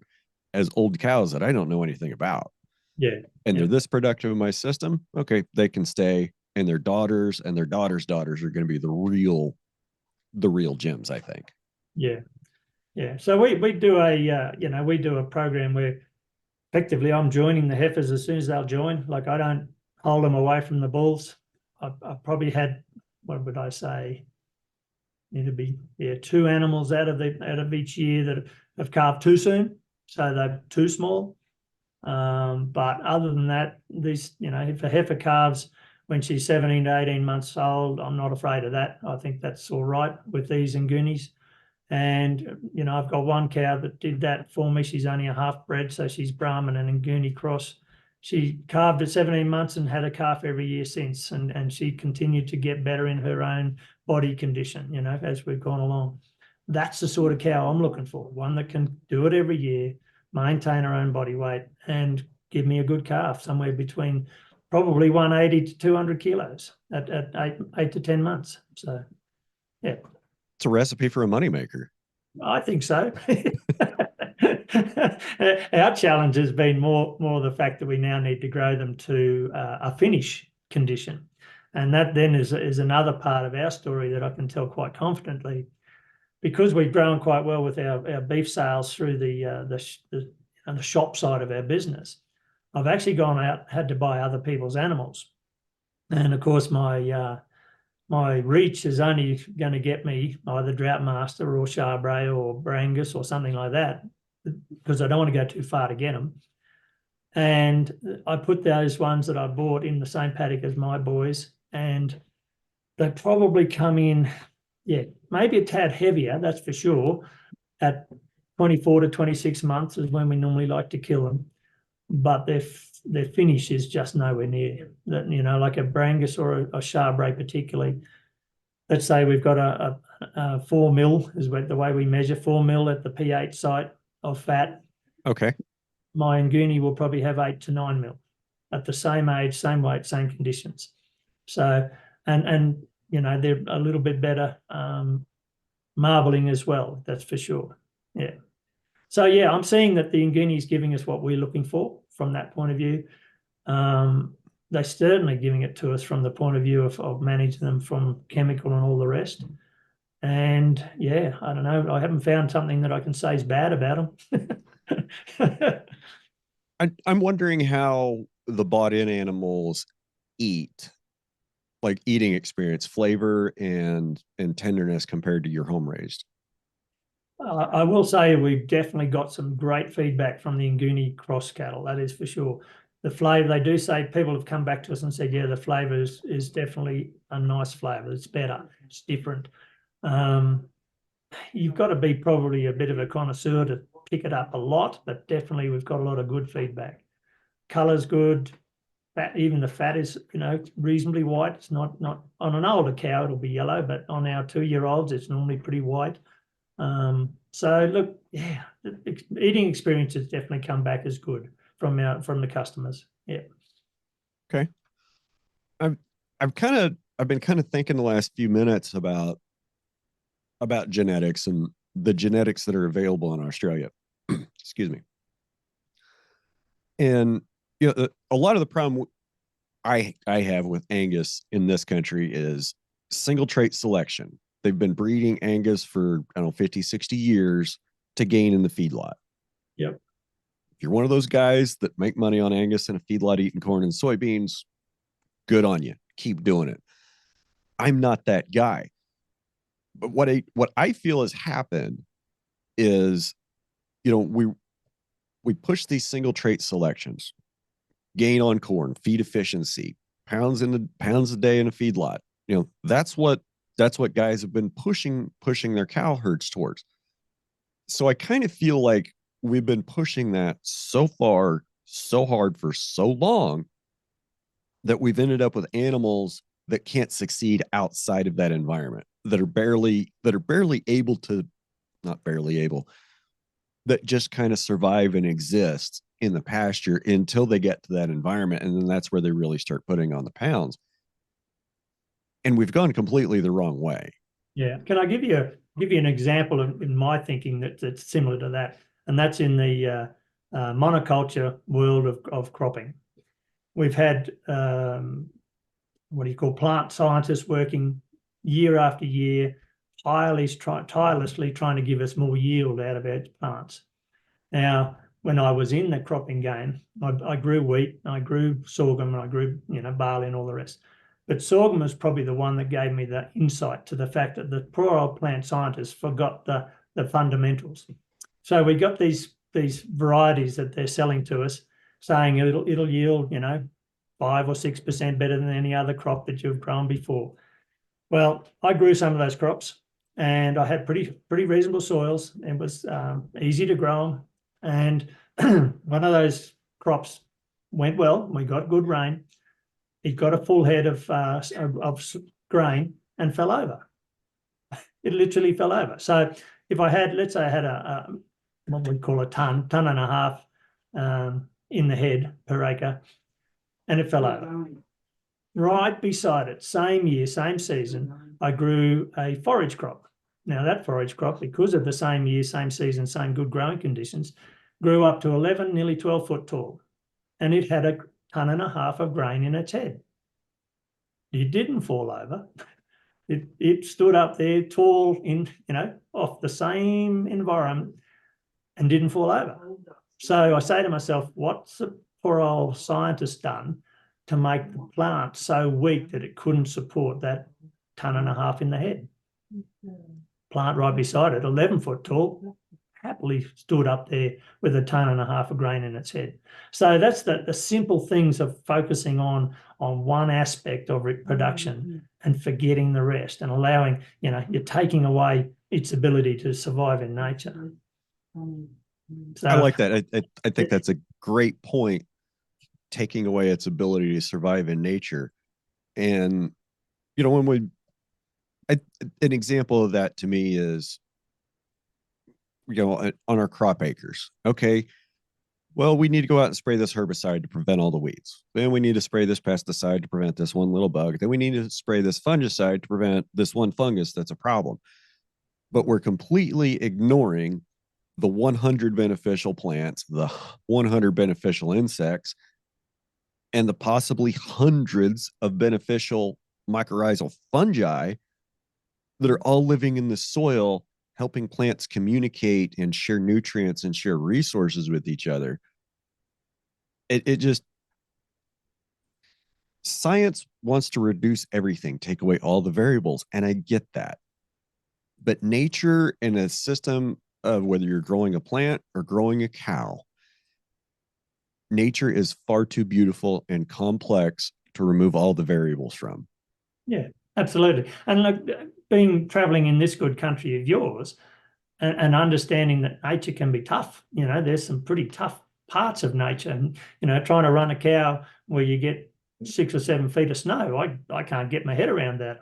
[SPEAKER 1] as old cows that I don't know anything about.
[SPEAKER 2] Yeah.
[SPEAKER 1] And they're this productive in my system. Okay, they can stay, and their daughters and their daughters' daughters are going to be the real gems, I think.
[SPEAKER 2] Yeah. Yeah. So we do we do a program where effectively I'm joining the heifers as soon as they'll join. Like, I don't hold them away from the bulls. I probably had, what would I say? It'd be 2 animals out of each year that have calved too soon, so they're too small. But other than that, these, if a heifer calves when she's 17 to 18 months old, I'm not afraid of that. I think that's all right with these Ngunis. And, I've got one cow that did that for me. She's only a half bred, so she's Brahmin and Nguni cross. She calved at 17 months and had a calf every year since, and she continued to get better in her own body condition, as we've gone along. That's the sort of cow I'm looking for, one that can do it every year, maintain her own body weight, and give me a good calf, somewhere between probably 180 to 200 kilos at 8 to 10 months. So, yeah.
[SPEAKER 1] It's a recipe for a moneymaker.
[SPEAKER 2] I think so. Our challenge has been more the fact that we now need to grow them to a finish condition. And that then is another part of our story that I can tell quite confidently, because we've grown quite well with our beef sales through the shop side of our business. I've actually gone out, had to buy other people's animals. And of course, my reach is only going to get me either Drought Master or Charbray or Angus or something like that, because I don't want to go too far to get them. And I put those ones that I bought in the same paddock as my boys, and they probably come in, maybe a tad heavier, that's for sure. At 24 to 26 months is when we normally like to kill them. But their finish is just nowhere near that, like a Brangus or a Charbray particularly. Let's say we've got a 4 mil is the way we measure 4 mil at the P8 site of fat.
[SPEAKER 1] Okay.
[SPEAKER 2] My Nguni will probably have 8 to 9 mil at the same age, same weight, same conditions. So, and they're a little bit better marbling as well, that's for sure. Yeah. So, I'm seeing that the Nguni is giving us what we're looking for from that point of view. They're certainly giving it to us from the point of view of managing them from chemical and all the rest. And, I don't know. I haven't found something that I can say is bad about them.
[SPEAKER 1] I'm wondering how the bought-in animals eat, like eating experience, flavor and tenderness compared to your home-raised.
[SPEAKER 2] I will say we've definitely got some great feedback from the Nguni cross cattle, that is for sure. The flavour, they do say, people have come back to us and said, the flavour is definitely a nice flavour. It's better. It's different. You've got to be probably a bit of a connoisseur to pick it up a lot, but definitely we've got a lot of good feedback. Colour's good. Even the fat is, reasonably white. It's not on an older cow, it'll be yellow, but on our 2-year-olds, it's normally pretty white. So look, the eating experience has definitely come back as good from the customers. Yeah.
[SPEAKER 1] Okay. I've been kind of thinking the last few minutes about genetics and the genetics that are available in Australia. Excuse me. And a lot of the problem I have with Angus in this country is single trait selection. They've been breeding Angus for, 50, 60 years to gain in the feedlot.
[SPEAKER 2] Yep.
[SPEAKER 1] If you're one of those guys that make money on Angus in a feedlot eating corn and soybeans, good on you. Keep doing it. I'm not that guy. But what I feel has happened is, we push these single trait selections, gain on corn, feed efficiency, pounds a day in a feedlot. That's what guys have been pushing their cow herds towards. So I kind of feel like we've been pushing that so far, so hard for so long that we've ended up with animals that can't succeed outside of that environment, that are barely able to, not barely able, that just kind of survive and exist in the pasture until they get to that environment. And then that's where they really start putting on the pounds. And we've gone completely the wrong way.
[SPEAKER 2] Yeah. Can I give you an example in my thinking that's similar to that? And that's in the monoculture world of cropping. We've had what do you call, plant scientists working year after year, tirelessly trying to give us more yield out of our plants. Now, when I was in the cropping game, I grew wheat, I grew sorghum, and I grew, barley and all the rest. But sorghum was probably the one that gave me the insight to the fact that the poor old plant scientists forgot the fundamentals. So we got these varieties that they're selling to us, saying it'll yield, 5 or 6% better than any other crop that you've grown before. Well, I grew some of those crops, and I had pretty reasonable soils. It was easy to grow them, and one of those crops went well. We got good rain. It got a full head of grain and fell over. It literally fell over. So if I had, let's say I had a what we call a ton and a half in the head per acre, and it fell over. Right beside it, same year, same season, I grew a forage crop. Now that forage crop, because of the same year, same season, same good growing conditions, grew up to 11, nearly 12 foot tall. And it had a ton and a half of grain in its head. It didn't fall over. It stood up there tall off the same environment and didn't fall over. So I say to myself, what's the poor old scientist done to make the plant so weak that it couldn't support that ton and a half in the head? Plant right beside it, 11 foot tall, happily stood up there with a ton and a half of grain in its head. So that's the simple things of focusing on one aspect of production and forgetting the rest, and allowing, you're taking away its ability to survive in nature.
[SPEAKER 1] So, I like that. I think that's a great point, taking away its ability to survive in nature. And, an example of that to me is, on our crop acres. Okay, well, we need to go out and spray this herbicide to prevent all the weeds. Then we need to spray this pesticide to prevent this one little bug. Then we need to spray this fungicide to prevent this one fungus that's a problem. But we're completely ignoring the 100 beneficial plants, the 100 beneficial insects, and the possibly hundreds of beneficial mycorrhizal fungi that are all living in the soil, helping plants communicate and share nutrients and share resources with each other. It just, science wants to reduce everything, take away all the variables, and I get that. But nature, in a system of whether you're growing a plant or growing a cow, nature is far too beautiful and complex to remove all the variables from.
[SPEAKER 2] Yeah, absolutely. And look, traveling in this good country of yours, and understanding that nature can be tough. There's some pretty tough parts of nature. And, trying to run a cow where you get 6 or 7 feet of snow, I can't get my head around that.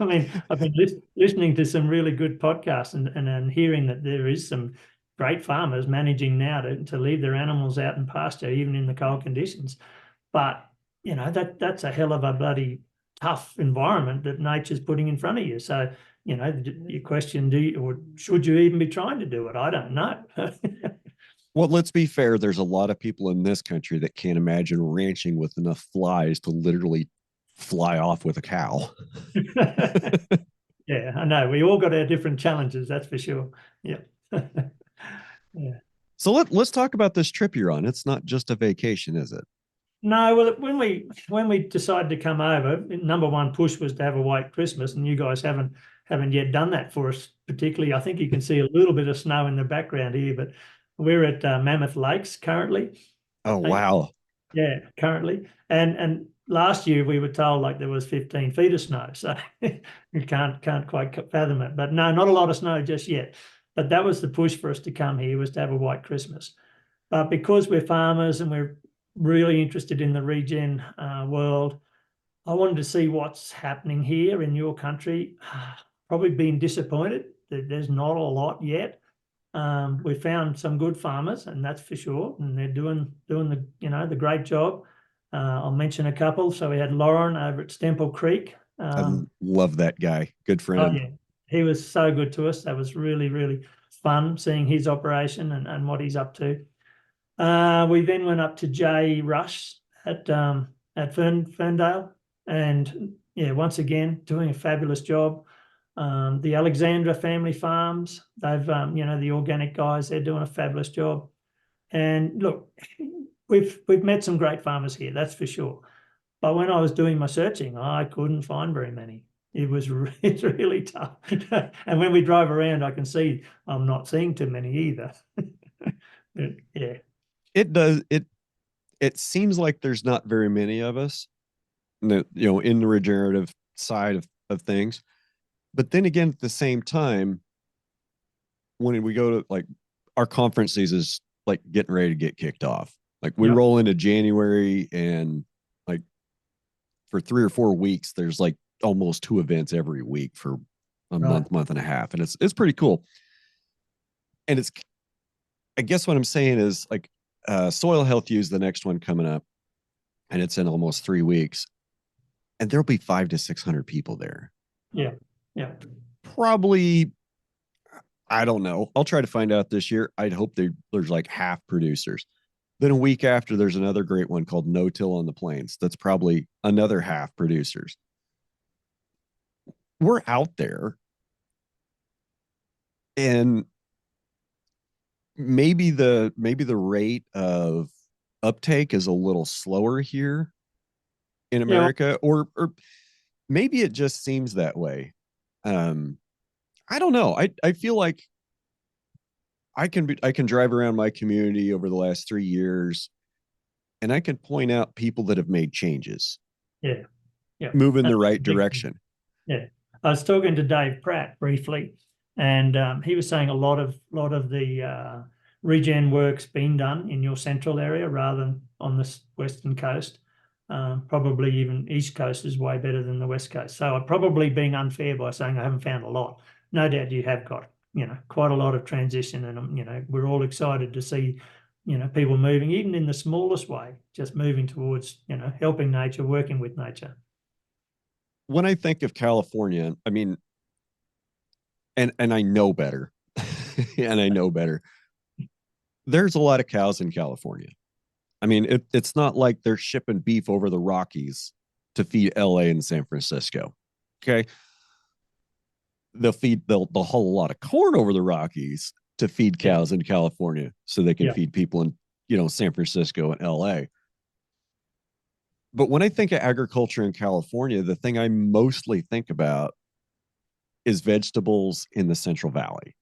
[SPEAKER 2] I mean, I've been listening to some really good podcasts and hearing that there is some great farmers managing now to leave their animals out in pasture, even in the cold conditions. But, that's a hell of a bloody tough environment that nature's putting in front of you. So, your question, or should you even be trying to do it? I don't know.
[SPEAKER 1] Well, let's be fair. There's a lot of people in this country that can't imagine ranching with enough flies to literally fly off with a cow.
[SPEAKER 2] Yeah, I know. We all got our different challenges, that's for sure. Yeah. Yeah.
[SPEAKER 1] So let's talk about this trip you're on. It's not just a vacation, is it?
[SPEAKER 2] No, well, when we decided to come over, number one push was to have a white Christmas, and you guys haven't yet done that for us particularly. I think you can see a little bit of snow in the background here, but we're at Mammoth Lakes currently.
[SPEAKER 1] Oh, wow.
[SPEAKER 2] Yeah, currently. And last year we were told like there was 15 feet of snow, so you can't quite fathom it. But no, not a lot of snow just yet. But that was the push for us to come here, was to have a white Christmas. But because we're farmers and we're really interested in the regen world, I wanted to see what's happening here in your country. Probably been disappointed that there's not a lot yet. We found some good farmers, and that's for sure, and they're doing the great job. I'll mention a couple. So we had Lauren over at Stemple Creek.
[SPEAKER 1] I love that guy. Good friend.
[SPEAKER 2] Oh, yeah. He was so good to us. That was really, really fun seeing his operation and what he's up to. We then went up to Jay Rush at Ferndale, And yeah, once again, doing a fabulous job. The Alexandra family farms, they've, the organic guys, they're doing a fabulous job. And look, we've met some great farmers here, that's for sure. But when I was doing my searching, I couldn't find very many. It's really tough. And when we drive around, I can see I'm not seeing too many either. Yeah.
[SPEAKER 1] It does. It seems like there's not very many of us, in the regenerative side of things. But then again, at the same time, when we go to like our conference season is like getting ready to get kicked off. Like we roll into January, and like for 3 or 4 weeks, there's like almost 2 events every week for a month and a half. And it's pretty cool. And I guess what I'm saying is like Soil Health U is the next one coming up, and it's in almost 3 weeks. And there'll be 500 to 600 people there.
[SPEAKER 2] Yeah. Yeah.
[SPEAKER 1] Probably, I don't know. I'll try to find out this year. I'd hope there's like half producers. Then a week after, there's another great one called No Till on the Plains. That's probably another half producers. We're out there, and maybe the rate of uptake is a little slower here in America, or maybe it just seems that way. I don't know. I feel like I can drive around my community over the last 3 years, and I can point out people that have made changes.
[SPEAKER 2] Yeah. Yeah.
[SPEAKER 1] Move in the right direction.
[SPEAKER 2] Yeah. I was talking to Dave Pratt briefly, and he was saying a lot of the regen work's been done in your central area rather than on the western coast. Probably even East Coast is way better than the West Coast. So I'm probably being unfair by saying I haven't found a lot. No doubt you have got, quite a lot of transition, and, we're all excited to see, people moving, even in the smallest way, just moving towards, helping nature, working with nature.
[SPEAKER 1] When I think of California, I mean, and I know better, and I know better, there's a lot of cows in California. I mean, it's not like they're shipping beef over the Rockies to feed LA and San Francisco. Okay. They'll haul a lot of corn over the Rockies to feed cows in California so they can feed people in, San Francisco and LA. But when I think of agriculture in California, the thing I mostly think about is vegetables in the Central Valley.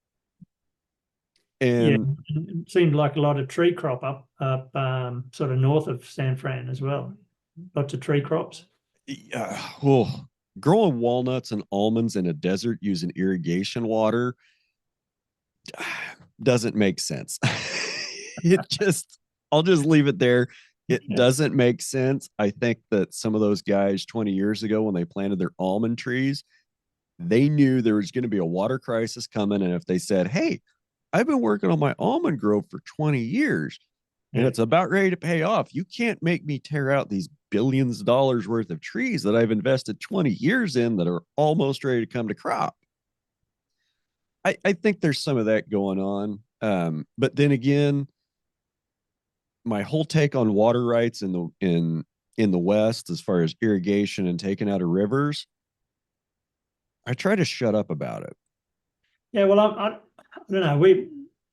[SPEAKER 1] And
[SPEAKER 2] it seemed like a lot of tree crop up sort of north of San Fran as well. Lots of tree crops.
[SPEAKER 1] Growing walnuts and almonds in a desert using irrigation water doesn't make sense. I'll just leave it there. It doesn't make sense. I think that some of those guys 20 years ago, when they planted their almond trees, they knew there was going to be a water crisis coming. And if they said, hey, I've been working on my almond grove for 20 years and it's about ready to pay off, you can't make me tear out these billions of dollars worth of trees that I've invested 20 years in that are almost ready to come to crop. I think there's some of that going on. But then again, my whole take on water rights in the West, as far as irrigation and taking out of rivers, I try to shut up about it.
[SPEAKER 2] Yeah, well, I don't know.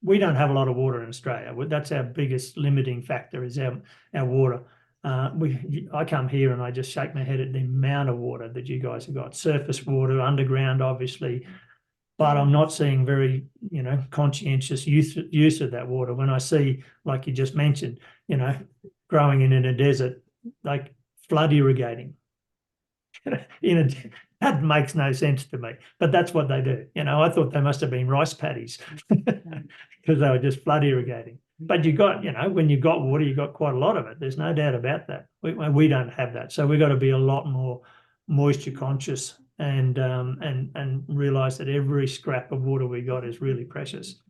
[SPEAKER 2] We don't have a lot of water in Australia. That's our biggest limiting factor is our water. I come here and I just shake my head at the amount of water that you guys have got. Surface water, underground, obviously, but I'm not seeing very, conscientious use of that water. When I see, like you just mentioned, growing in a desert, like flood irrigating. That makes no sense to me, but that's what they do. I thought they must have been rice paddies because they were just flood irrigating. But you got, when you've got water, you've got quite a lot of it. There's no doubt about that. We don't have that. So we've got to be a lot more moisture conscious and realize that every scrap of water we got is really precious.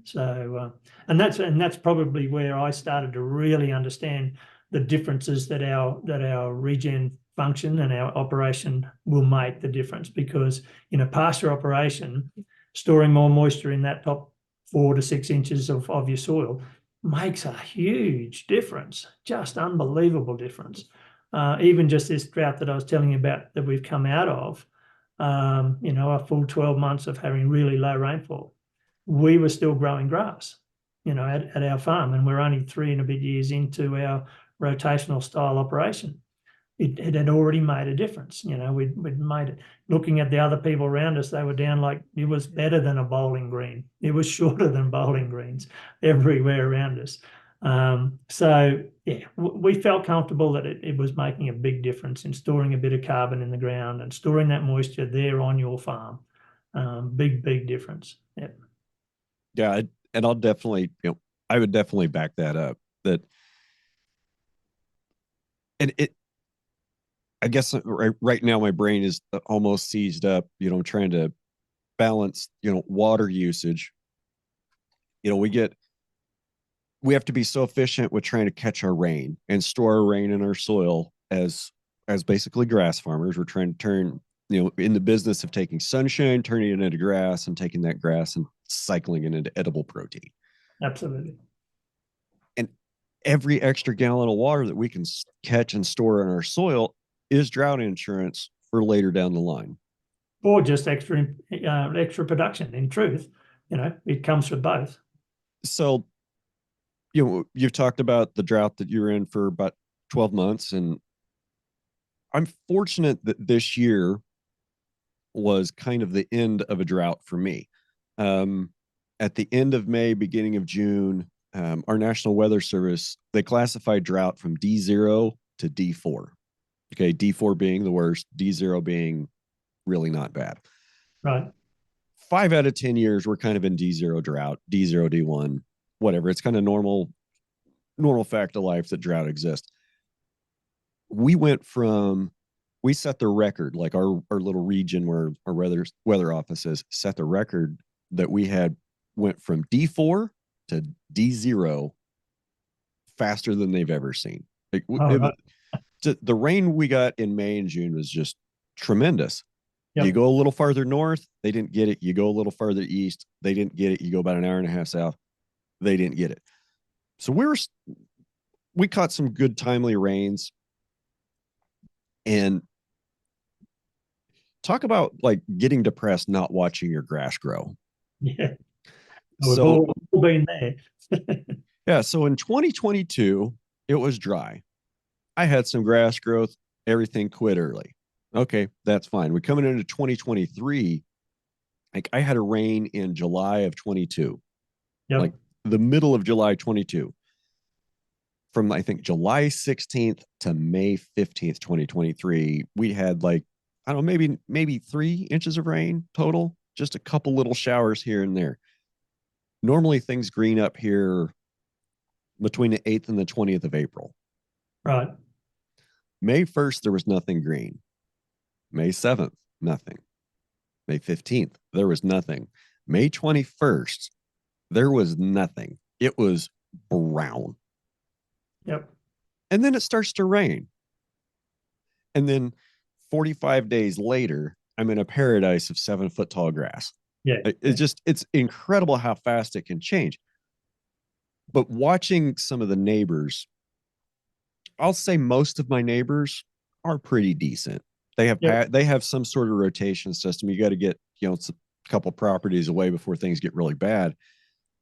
[SPEAKER 2] So, and that's probably where I started to really understand the differences that our regen function and our operation will make the difference, because in a pasture operation, storing more moisture in that top 4 to 6 inches of your soil makes a huge difference, just unbelievable difference. Even just this drought that I was telling you about that we've come out of, a full 12 months of having really low rainfall, we were still growing grass, at our farm, and we're only 3 and a bit years into our rotational style operation. It had already made a difference. We'd made it. Looking at the other people around us, they were down like it was better than a bowling green. It was shorter than bowling greens everywhere around us. So yeah, we felt comfortable that it was making a big difference in storing a bit of carbon in the ground and storing that moisture there on your farm. Big difference. Yeah.
[SPEAKER 1] Yeah, and I'll definitely, I would definitely back that up. I guess right now my brain is almost seized up, trying to balance, water usage. We have to be so efficient with trying to catch our rain and store our rain in our soil as basically grass farmers. We're trying to turn, in the business of taking sunshine, turning it into grass, and taking that grass and cycling it into edible protein.
[SPEAKER 2] Absolutely.
[SPEAKER 1] And every extra gallon of water that we can catch and store in our soil is drought insurance for later down the line.
[SPEAKER 2] Or just extra production. In truth, it comes with both.
[SPEAKER 1] So, you've talked about the drought that you were in for about 12 months, and I'm fortunate that this year was kind of the end of a drought for me. At the end of May, beginning of June, our National Weather Service, they classified drought from D0 to D4. Okay, D4 being the worst, D0 being really not bad.
[SPEAKER 2] Right.
[SPEAKER 1] 5 out of 10 years, we're kind of in D0 drought, D0, D1, whatever. It's kind of normal fact of life that drought exists. We set the record, like our little region where our weather office is, set the record that we went from D4 to D0 faster than they've ever seen. The rain we got in May and June was just tremendous. Yep. You go a little farther north, they didn't get it. You go a little farther east, they didn't get it. You go about an hour and a half south, they didn't get it. So we caught some good timely rains. And talk about like getting depressed not watching your grass grow.
[SPEAKER 2] Yeah. We've all been there.
[SPEAKER 1] Yeah. So in 2022, it was dry. I had some grass growth. Everything quit early. Okay, that's fine. We're coming into 2023. Like I had a rain in July of 22. Yep. Like the middle of July 22. From I think July 16th to May 15th, 2023, we had like, I don't know, maybe 3 inches of rain total, just a couple little showers here and there. Normally things green up here between the 8th and the 20th of April.
[SPEAKER 2] Right.
[SPEAKER 1] May 1st, there was nothing green. May 7th, nothing. May 15th, there was nothing. May 21st, there was nothing. It was brown.
[SPEAKER 2] Yep.
[SPEAKER 1] And then it starts to rain. And then 45 days later, I'm in a paradise of 7-foot tall grass.
[SPEAKER 2] Yeah.
[SPEAKER 1] It's incredible how fast it can change. But watching some of the neighbors, I'll say most of my neighbors are pretty decent. They have some sort of rotation system. You got to get, a couple properties away before things get really bad.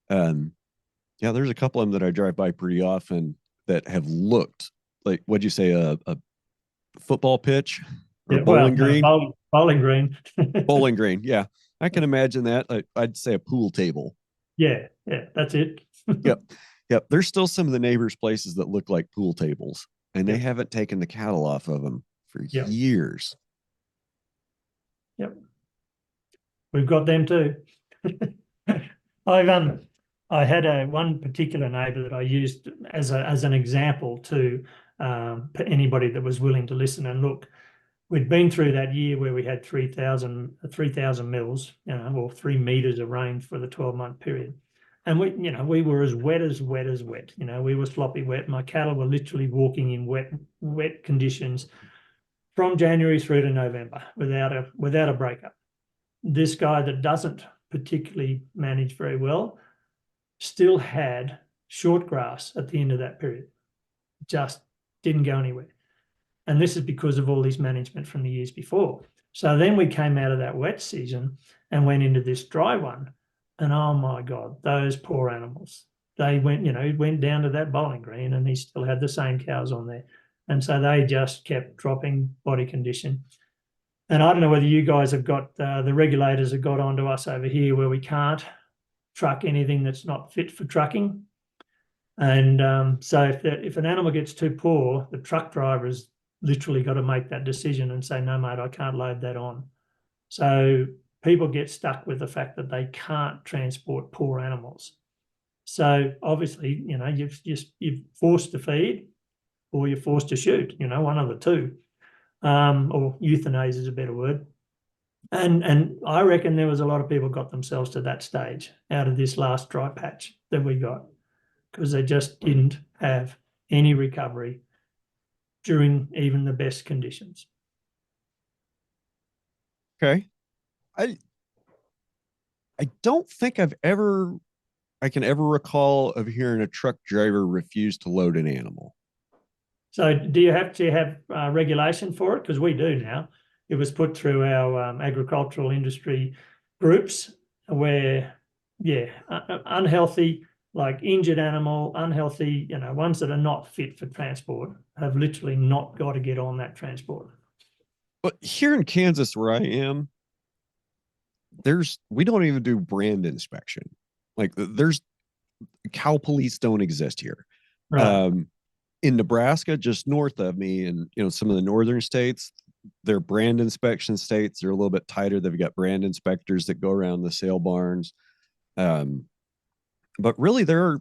[SPEAKER 1] There's a couple of them that I drive by pretty often that have looked like, what'd you say, a football pitch or bowling green?
[SPEAKER 2] Bowling green.
[SPEAKER 1] Bowling green. Yeah. I can imagine that. I'd say a pool table.
[SPEAKER 2] Yeah. That's it.
[SPEAKER 1] Yep. There's still some of the neighbors' places that look like pool tables, and they haven't taken the cattle off of them for years.
[SPEAKER 2] Yep. We've got them too. I had one particular neighbour that I used as an example to anybody that was willing to listen and look. We'd been through that year where we had 3,000 mils, or 3 meters of rain for the 12-month period. And we were as wet as wet. We were sloppy wet. My cattle were literally walking in wet conditions from January through to November without a breakup. This guy that doesn't particularly manage very well still had short grass at the end of that period. Just didn't go anywhere. And this is because of all this management from the years before. So then we came out of that wet season and went into this dry one. And oh my God, those poor animals. They went down to that bowling green and he still had the same cows on there. And so they just kept dropping body condition. And I don't know whether you guys have got, the regulators have got onto us over here where we can't truck anything that's not fit for trucking. And so if an animal gets too poor, the truck driver's literally got to make that decision and say, no, mate, I can't load that on. So people get stuck with the fact that they can't transport poor animals. So obviously, you're forced to feed or you're forced to shoot, one of the two. Or euthanize is a better word. And I reckon there was a lot of people got themselves to that stage out of this last dry patch that we got, because they just didn't have any recovery during even the best conditions.
[SPEAKER 1] Okay. I don't think I can ever recall of hearing a truck driver refuse to load an animal.
[SPEAKER 2] So do you have to have regulation for it? Because we do now. It was put through our agricultural industry groups where, unhealthy, like injured animal, unhealthy, ones that are not fit for transport have literally not got to get on that transport.
[SPEAKER 1] But here in Kansas, where I am, we don't even do brand inspection. Like there's cow police don't exist here.
[SPEAKER 2] Right.
[SPEAKER 1] In Nebraska, just north of me, and some of the northern states, they're brand inspection states. They're a little bit tighter. They've got brand inspectors that go around the sale barns. But really, there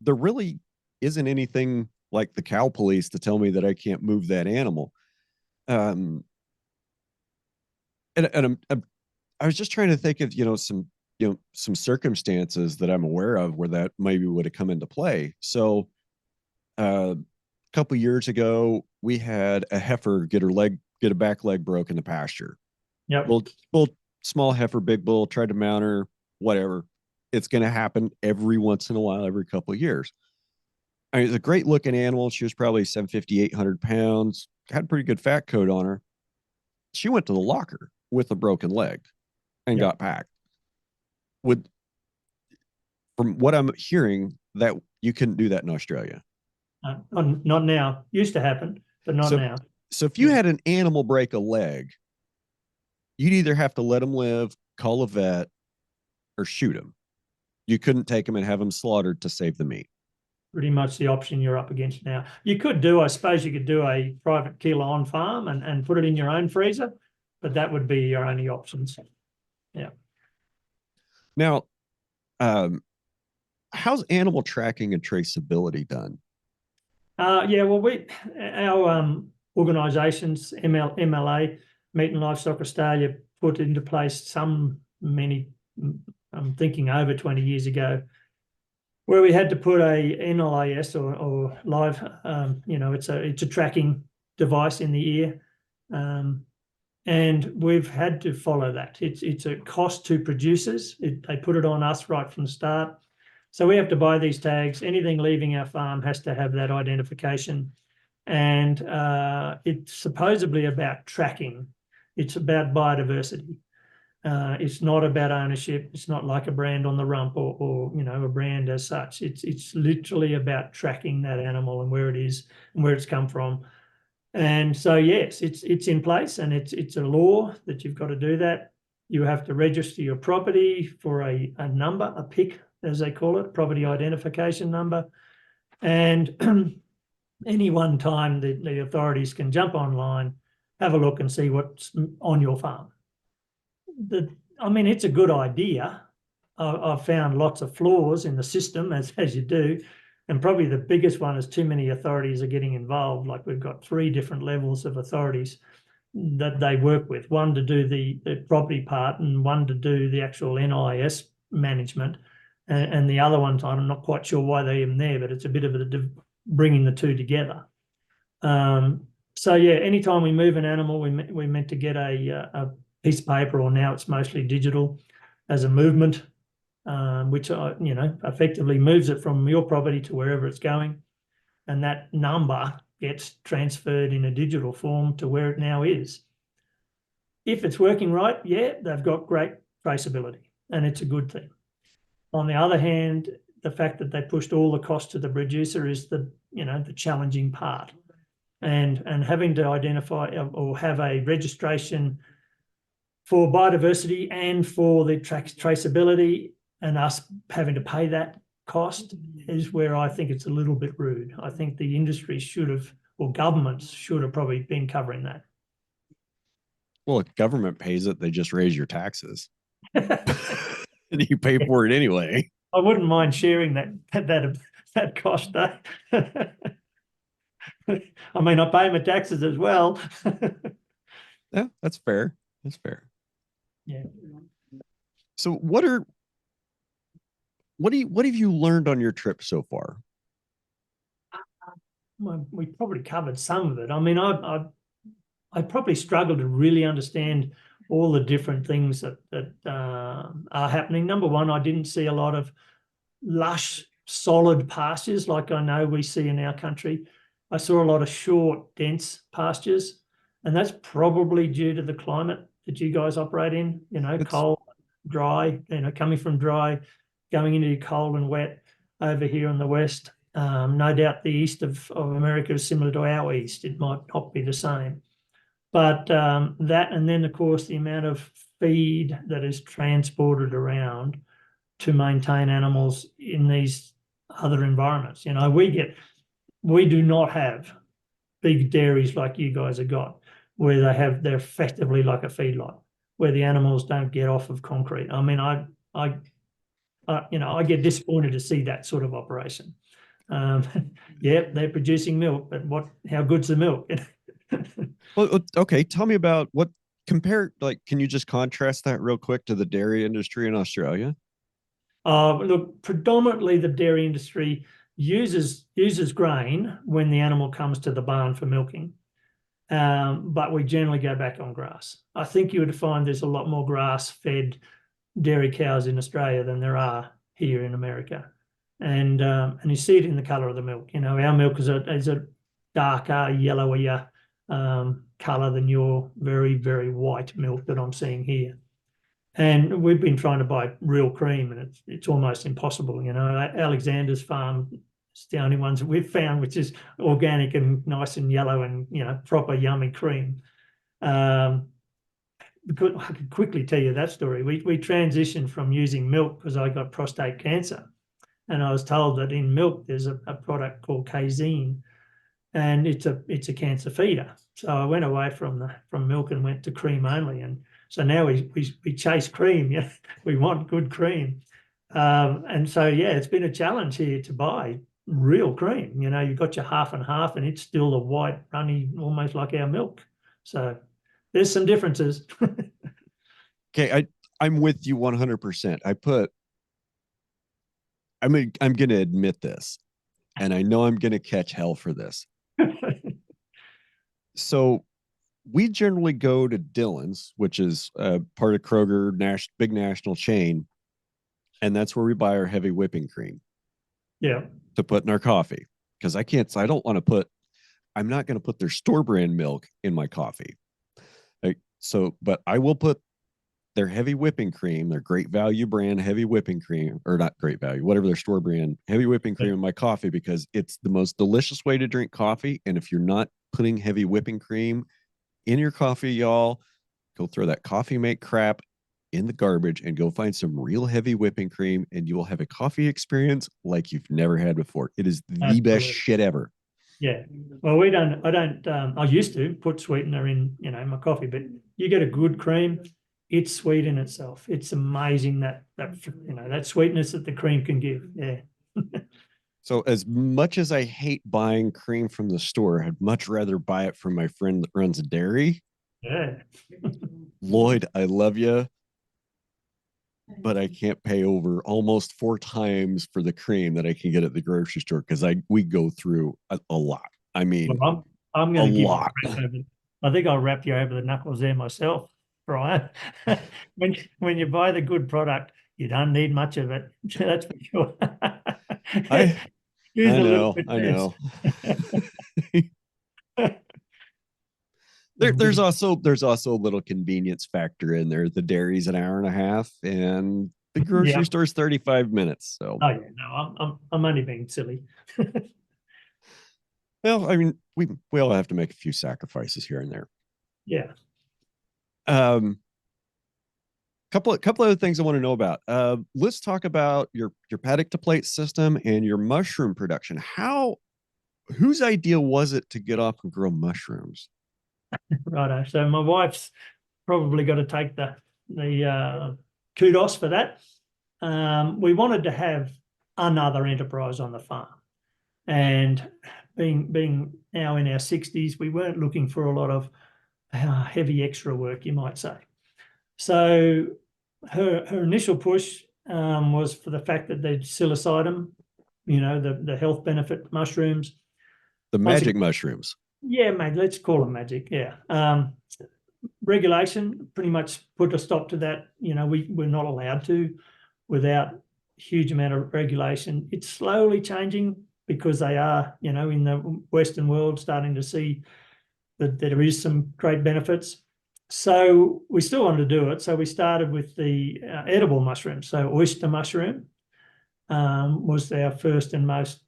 [SPEAKER 1] really isn't anything like the cow police to tell me that I can't move that animal. And I was just trying to think of some circumstances that I'm aware of where that maybe would have come into play. So a couple years ago, we had a heifer get a back leg broke in the pasture.
[SPEAKER 2] Yep.
[SPEAKER 1] Bull, small heifer, big bull, tried to mount her, whatever. It's going to happen every once in a while, every couple of years. I mean, it's a great looking animal. She was probably 750, 800 pounds, had a pretty good fat coat on her. She went to the locker with a broken leg and got packed. From what I'm hearing, that you couldn't do that in Australia.
[SPEAKER 2] Not now. Used to happen, but not now.
[SPEAKER 1] So if you had an animal break a leg, you'd either have to let him live, call a vet, or shoot him. You couldn't take him and have him slaughtered to save the meat.
[SPEAKER 2] Pretty much the option you're up against now. I suppose you could do a private killer on farm and put it in your own freezer, but that would be your only options. Yeah.
[SPEAKER 1] Now, how's animal tracking and traceability done?
[SPEAKER 2] Our organisations, MLA, Meat and Livestock Australia, put into place I'm thinking over 20 years ago, where we had to put a NLIS or live, it's a tracking device in the ear, and we've had to follow that. It's a cost to producers. They put it on us right from the start. So we have to buy these tags. Anything leaving our farm has to have that identification. And it's supposedly about tracking. It's about biodiversity. It's not about ownership. It's not like a brand on the rump or a brand as such. It's literally about tracking that animal and where it is and where it's come from. And so, yes, it's in place, and it's a law that you've got to do that. You have to register your property for a number, a PIC, as they call it, property identification number. And any one time the authorities can jump online, have a look and see what's on your farm. It's a good idea. I've found lots of flaws in the system, as you do. And probably the biggest one is too many authorities are getting involved. Like we've got 3 different levels of authorities that they work with. One to do the property part and one to do the actual NIS management. And the other one, I'm not quite sure why they're even there, but it's a bit of bringing the two together. So, yeah, anytime we move an animal, we meant to get a piece of paper, or now it's mostly digital, as a movement, which effectively moves it from your property to wherever it's going, and that number gets transferred in a digital form to where it now is. If it's working right, yeah, they've got great traceability, and it's a good thing. On the other hand, the fact that they pushed all the cost to the producer is the challenging part. And having to identify or have a registration for biodiversity and for the traceability, and us having to pay that cost, is where I think it's a little bit rude. I think the industry should have, or governments should have probably been covering that.
[SPEAKER 1] Well, if government pays it, they just raise your taxes. And you pay for it anyway.
[SPEAKER 2] I wouldn't mind sharing that cost. I mean, I pay my taxes as well.
[SPEAKER 1] Yeah, that's fair. That's fair.
[SPEAKER 2] Yeah.
[SPEAKER 1] So what have you learned on your trip so far?
[SPEAKER 2] Well, we probably covered some of it. I mean, I probably struggle to really understand all the different things that are happening. Number one, I didn't see a lot of lush, solid pastures like I know we see in our country. I saw a lot of short, dense pastures, and that's probably due to the climate that you guys operate in. Cold, dry. Coming from dry, going into cold and wet over here in the west. No doubt the east of America is similar to our east. It might not be the same. But that, and then, of course, the amount of feed that is transported around to maintain animals in these other environments. We do not have big dairies like you guys have got, where they're effectively like a feedlot, where the animals don't get off of concrete. I mean, I get disappointed to see that sort of operation. Yeah, they're producing milk, but how good's the milk?
[SPEAKER 1] Well, okay. Tell me about can you just contrast that real quick to the dairy industry in Australia?
[SPEAKER 2] Look, predominantly the dairy industry uses grain when the animal comes to the barn for milking, but we generally go back on grass. I think you would find there's a lot more grass-fed dairy cows in Australia than there are here in America, and you see it in the colour of the milk. Our milk is a darker, yellowier colour than your very, very white milk that I'm seeing here. And we've been trying to buy real cream, and it's almost impossible. Alexander's farm is the only ones that we've found which is organic and nice and yellow and proper yummy cream. Because I could quickly tell you that story. We transitioned from using milk because I got prostate cancer, and I was told that in milk there's a product called casein, and it's a cancer feeder. So I went away from milk and went to cream only, and so now we chase cream. Yeah, we want good cream, and so yeah, it's been a challenge here to buy real cream. You've got your half and half, and it's still the white, runny, almost like our milk. So there's some differences.
[SPEAKER 1] Okay, I'm with you 100%. I'm going to admit this, and I know I'm going to catch hell for this. So we generally go to Dillon's, which is part of Kroger, big national chain, and that's where we buy our heavy whipping cream.
[SPEAKER 2] Yeah.
[SPEAKER 1] To put in our coffee, because I'm not going to put their store brand milk in my coffee. But I will put their heavy whipping cream, their Great Value brand heavy whipping cream, or not Great Value, whatever their store brand heavy whipping cream in my coffee, because it's the most delicious way to drink coffee. And if you're not putting heavy whipping cream in your coffee, y'all, go throw that coffee mate crap in the garbage and go find some real heavy whipping cream, and you will have a coffee experience like you've never had before. It is the best shit ever.
[SPEAKER 2] Yeah. Well, I used to put sweetener in my coffee, but you get a good cream, it's sweet in itself. It's amazing that sweetness that the cream can give. Yeah.
[SPEAKER 1] So as much as I hate buying cream from the store, I'd much rather buy it from my friend that runs a dairy.
[SPEAKER 2] Yeah.
[SPEAKER 1] Lloyd, I love you, but I can't pay over almost 4 times for the cream that I can get at the grocery store, because we go through a lot. I mean,
[SPEAKER 2] well, I'm going to give
[SPEAKER 1] lot.
[SPEAKER 2] I think I'll wrap you over the knuckles there myself, Brian. when you buy the good product, you don't need much of it. That's for sure.
[SPEAKER 1] I know. There's also a little convenience factor in there. The dairy's an hour and a half, and the grocery
[SPEAKER 2] Yeah.
[SPEAKER 1] store's 35 minutes. So,
[SPEAKER 2] Oh yeah, no, I'm only being silly.
[SPEAKER 1] well, I mean, we all have to make a few sacrifices here and there.
[SPEAKER 2] Yeah.
[SPEAKER 1] Couple other things I want to know about. Let's talk about your paddock to plate system and your mushroom production. Whose idea was it to get off and grow mushrooms?
[SPEAKER 2] Righto. So my wife's probably got to take the kudos for that. We wanted to have another enterprise on the farm, and being now in our 60s, we weren't looking for a lot of heavy extra work, you might say. So her initial push was for the fact that they'd psilocybin, the health benefit mushrooms.
[SPEAKER 1] The magic mushrooms.
[SPEAKER 2] Yeah, mate, let's call them magic. Yeah. Regulation pretty much put a stop to that. We're not allowed to without huge amount of regulation. It's slowly changing because they are, in the Western world, starting to see that there is some great benefits. So we still wanted to do it. So we started with the edible mushrooms. So oyster mushroom was our first and most,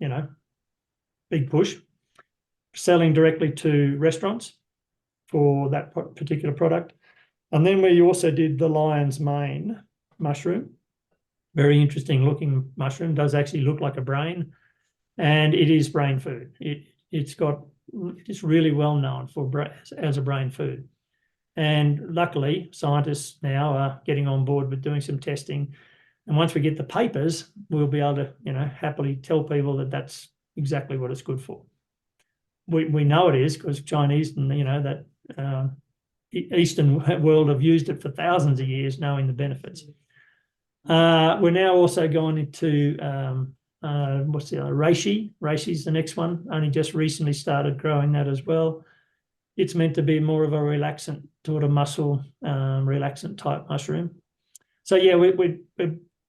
[SPEAKER 2] big push. Selling directly to restaurants for that particular product. And then we also did the lion's mane mushroom. Very interesting looking mushroom. Does actually look like a brain, and it is brain food. It's really well known as a brain food. And luckily, scientists now are getting on board with doing some testing. And once we get the papers, we'll be able to, happily tell people that that's exactly what it's good for. We know it is because Chinese and that Eastern world have used it for thousands of years, knowing the benefits. We're now also going into what's the other? Reishi. Reishi's the next one. Only just recently started growing that as well. It's meant to be more of a relaxant, sort of muscle relaxant type mushroom. So yeah, we're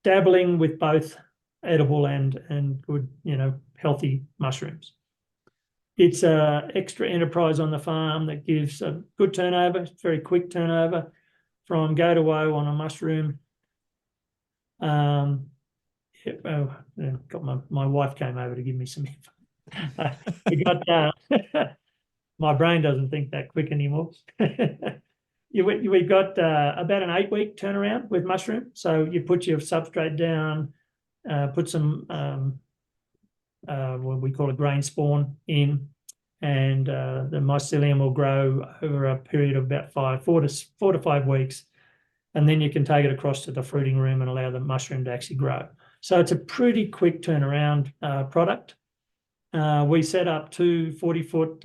[SPEAKER 2] dabbling with both edible and good, healthy mushrooms. It's an extra enterprise on the farm that gives a good turnover, very quick turnover from go to woe on a mushroom. Got my wife came over to give me some info. We got my brain doesn't think that quick anymore. We've got about an 8-week turnaround with mushroom. So you put your substrate down, put some what we call a grain spawn in, and the mycelium will grow over a period of about 4 to 5 weeks, and then you can take it across to the fruiting room and allow the mushroom to actually grow. So it's a pretty quick turnaround product. We set up 2 40-foot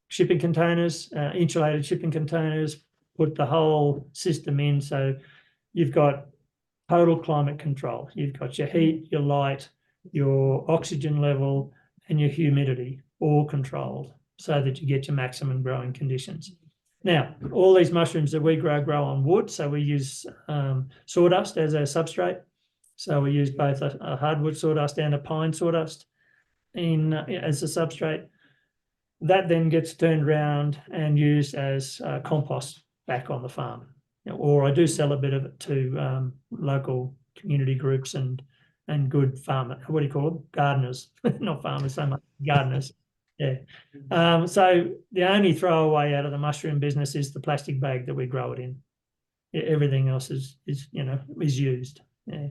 [SPEAKER 2] shipping containers, insulated shipping containers, put the whole system in. So you've got total climate control. You've got your heat, your light, your oxygen level, and your humidity all controlled so that you get your maximum growing conditions. Now, all these mushrooms that we grow on wood, so we use sawdust as our substrate. So we use both a hardwood sawdust and a pine sawdust as a substrate. That then gets turned around and used as compost back on the farm. Or I do sell a bit of it to local community groups and good farmer, what do you call them? Gardeners, not farmers so much, gardeners. Yeah. So the only throwaway out of the mushroom business is the plastic bag that we grow it in. Everything else is used. Yeah.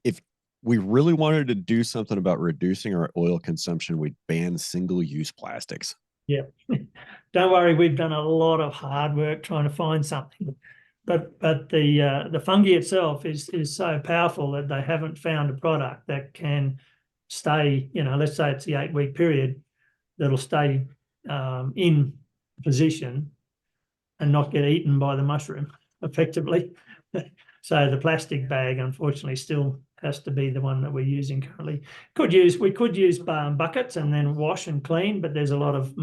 [SPEAKER 1] If we really wanted to do something about reducing our oil consumption, we'd ban single-use plastics.
[SPEAKER 2] Yeah. Don't worry, we've done a lot of hard work trying to find something. But the fungi itself is so powerful that they haven't found a product that can stay, let's say it's the 8-week period, that'll stay in position and not get eaten by the mushroom effectively. So the plastic bag, unfortunately, still has to be the one that we're using currently. We could use buckets and then wash and clean, but there's a lot of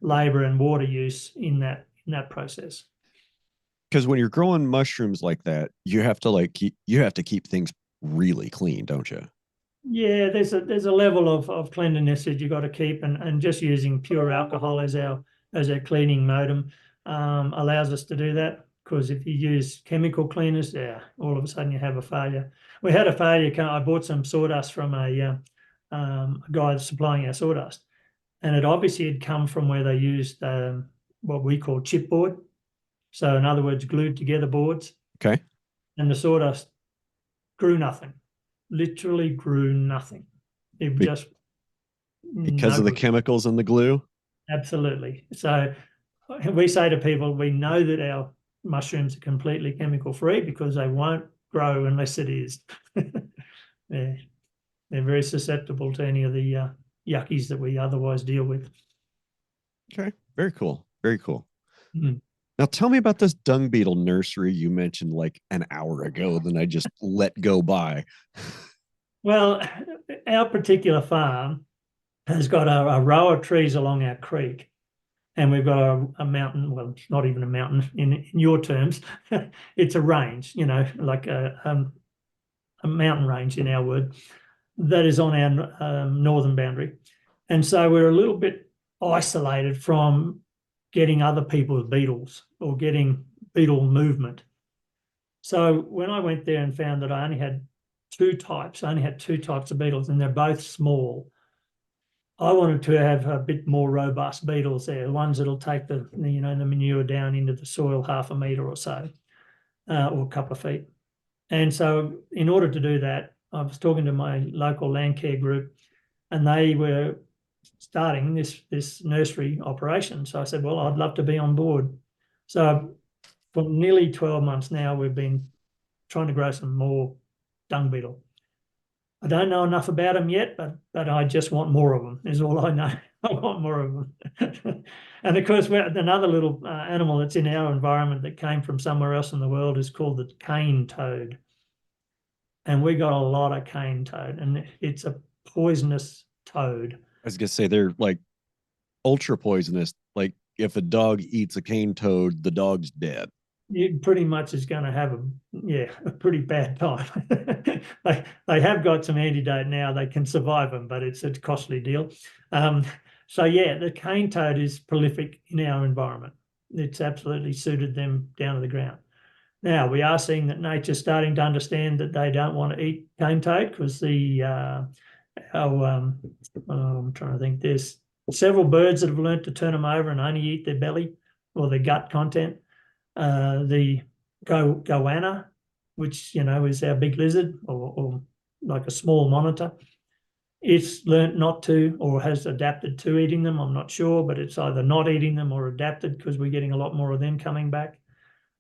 [SPEAKER 2] labour and water use in that process.
[SPEAKER 1] Because when you're growing mushrooms like that, you have to keep things really clean, don't you?
[SPEAKER 2] Yeah, there's a level of cleanliness that you got to keep, and just using pure alcohol as our cleaning modem allows us to do that. Because if you use chemical cleaners, yeah, all of a sudden you have a failure. We had a failure. I bought some sawdust from a guy that's supplying our sawdust, and it obviously had come from where they used what we call chipboard. So in other words, glued together boards.
[SPEAKER 1] Okay.
[SPEAKER 2] And the sawdust grew nothing, literally grew nothing. It
[SPEAKER 1] Be-
[SPEAKER 2] just
[SPEAKER 1] because
[SPEAKER 2] no
[SPEAKER 1] of the
[SPEAKER 2] good.
[SPEAKER 1] chemicals in the glue.
[SPEAKER 2] Absolutely. So we say to people, we know that our mushrooms are completely chemical free because they won't grow unless it is. they're, they're very susceptible to any of the yuckies that we otherwise deal with.
[SPEAKER 1] Okay. Very cool. Very cool.
[SPEAKER 2] Mm.
[SPEAKER 1] Now tell me about this dung beetle nursery you mentioned like an hour ago, then I just let go by.
[SPEAKER 2] Well, our particular farm has got a row of trees along our creek, and we've got a mountain. Well, it's not even a mountain in your terms. It's a range, like a mountain range in our word, that is on our northern boundary. And so we're a little bit isolated from getting other people's beetles or getting beetle movement. So when I went there and found that I only had two types of beetles, and they're both small, I wanted to have a bit more robust beetles there, ones that'll take the manure down into the soil 0.5 metre or so, or a couple of feet. And so in order to do that, I was talking to my local land care group, and they were starting this nursery operation. So I said, well, I'd love to be on board. So for nearly 12 months now, we've been trying to grow some more dung beetle. I don't know enough about them yet, but I just want more of them, is all I know. I want more of them. And of course, another little animal that's in our environment that came from somewhere else in the world is called the cane toad. And we got a lot of cane toad, and it's a poisonous toad.
[SPEAKER 1] I was gonna say they're like ultra poisonous. Like if a dog eats a cane toad, the dog's dead.
[SPEAKER 2] It pretty much is going to have a pretty bad time. they have got some antidote now. They can survive them, but it's a costly deal. So yeah, the cane toad is prolific in our environment. It's absolutely suited them down to the ground. Now we are seeing that nature's starting to understand that they don't want to eat cane toad because I'm trying to think. There's several birds that have learned to turn them over and only eat their belly or their gut content. The goanna, which is our big lizard or like a small monitor, it's learnt not to or has adapted to eating them. I'm not sure, but it's either not eating them or adapted because we're getting a lot more of them coming back.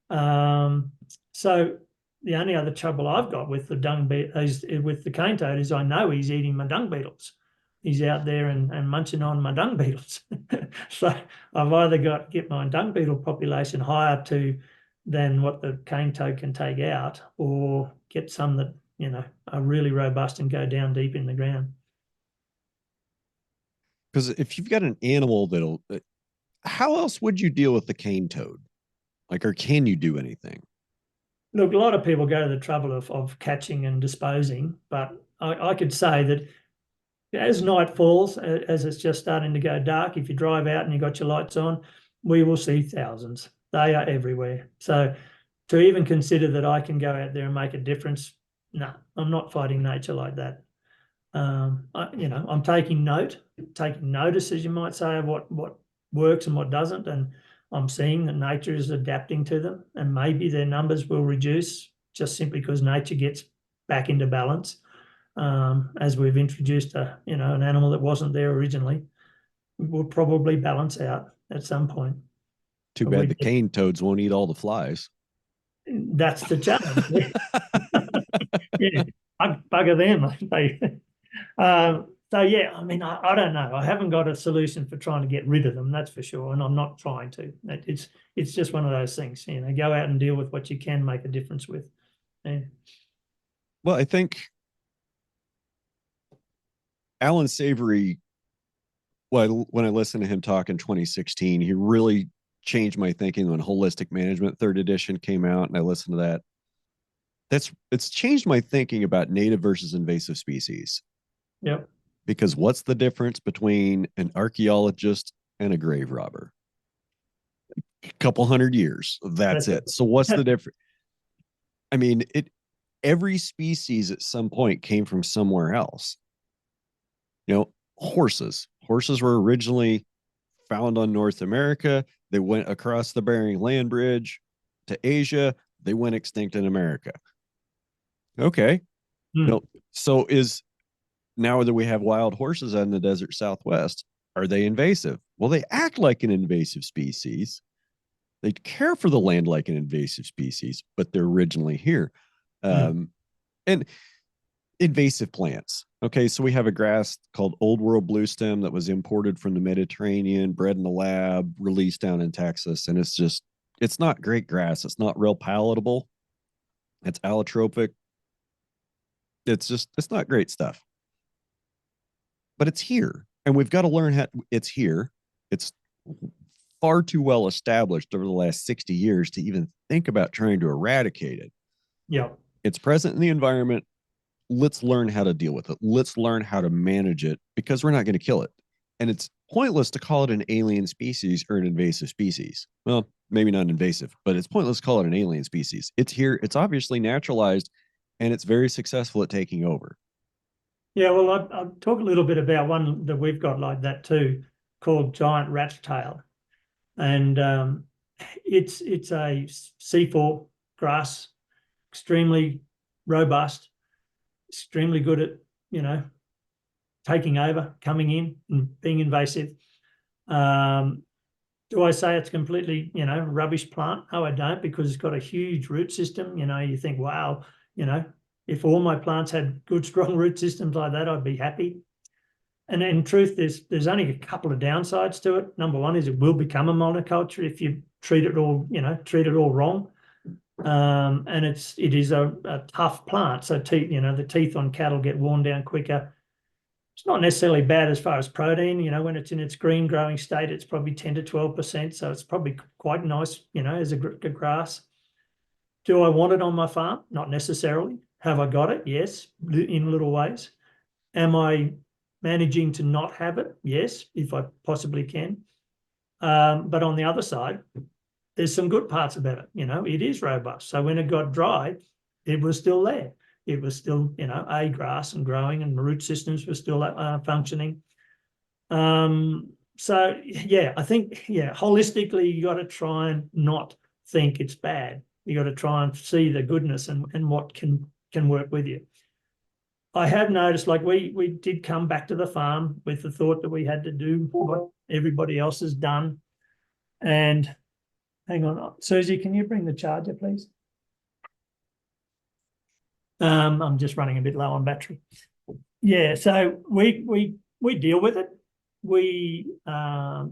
[SPEAKER 2] So the only other trouble I've got with with the cane toad is I know he's eating my dung beetles. He's out there and munching on my dung beetles. So I've either got to get my dung beetle population higher than what the cane toad can take out, or get some that are really robust and go down deep in the ground.
[SPEAKER 1] Because if you've got an animal that'll, how else would you deal with the cane toad? Like, or can you do anything?
[SPEAKER 2] Look, a lot of people go to the trouble of catching and disposing, but I could say that as night falls, as it's just starting to go dark, if you drive out and you've got your lights on, we will see thousands. They are everywhere. So to even consider that I can go out there and make a difference, no, I'm not fighting nature like that. I'm taking notice, as you might say, of what works and what doesn't, and I'm seeing that nature is adapting to them, and maybe their numbers will reduce just simply because nature gets back into balance. As we've introduced an animal that wasn't there originally, will probably balance out at some point.
[SPEAKER 1] Too bad the cane toads won't eat all the flies.
[SPEAKER 2] That's the challenge. Yeah, bugger them. So yeah, I mean, I don't know. I haven't got a solution for trying to get rid of them, that's for sure, and I'm not trying to. It's just one of those things. Go out and deal with what you can make a difference with. Yeah.
[SPEAKER 1] Well, I think Alan Savory, when I listened to him talk in 2016, he really changed my thinking when Holistic Management 3rd edition came out, and I listened to that. It's changed my thinking about native versus invasive species.
[SPEAKER 2] Yep.
[SPEAKER 1] Because what's the difference between an archaeologist and a grave robber? A couple hundred years. That's
[SPEAKER 2] That's
[SPEAKER 1] it. So what's the difference? I mean, every species at some point came from somewhere else. Horses. Horses were originally found on North America. They went across the Bering Land Bridge to Asia. They went extinct in America. Okay.
[SPEAKER 2] Mm.
[SPEAKER 1] So is now that we have wild horses out in the desert Southwest, are they invasive? Well, they act like an invasive species. They care for the land like an invasive species, but they're originally here. And invasive plants. Okay, so we have a grass called Old World Bluestem that was imported from the Mediterranean, bred in the lab, released down in Texas, and it's not great grass. It's not real palatable. It's allotropic. It's not great stuff. But it's here, and we've got to learn how it's here. It's far too well established over the last 60 years to even think about trying to eradicate it.
[SPEAKER 2] Yeah.
[SPEAKER 1] It's present in the environment. Let's learn how to deal with it. Let's learn how to manage it, because we're not going to kill it. And it's pointless to call it an alien species or an invasive species. Well, maybe not invasive, but it's pointless to call it an alien species. It's here. It's obviously naturalized, and it's very successful at taking over.
[SPEAKER 2] Yeah, well, I'll talk a little bit about one that we've got like that too, called giant rat's tail. And it's a C4 grass, extremely robust, extremely good at, taking over, coming in and being invasive. Do I say it's completely, rubbish plant? No, I don't, because it's got a huge root system. You think, wow, if all my plants had good, strong root systems like that, I'd be happy. And in truth, there's only a couple of downsides to it. Number one is it will become a monoculture if you treat it all wrong. And it is a tough plant. So the teeth on cattle get worn down quicker. It's not necessarily bad as far as protein. When it's in its green growing state, it's probably 10 to 12%. So it's probably quite nice, as a grass. Do I want it on my farm? Not necessarily. Have I got it? Yes, in little ways. Am I managing to not have it? Yes, if I possibly can. But on the other side, there's some good parts about it. It is robust. So when it got dry, it was still there. It was still, a grass and growing, and the root systems were still functioning. So yeah, I think, holistically, you got to try and not think it's bad. You got to try and see the goodness and what can work with you. I have noticed, like we did come back to the farm with the thought that we had to do what everybody else has done. And hang on, Susie, can you bring the charger, please? I'm just running a bit low on battery. Yeah, so we deal with it. We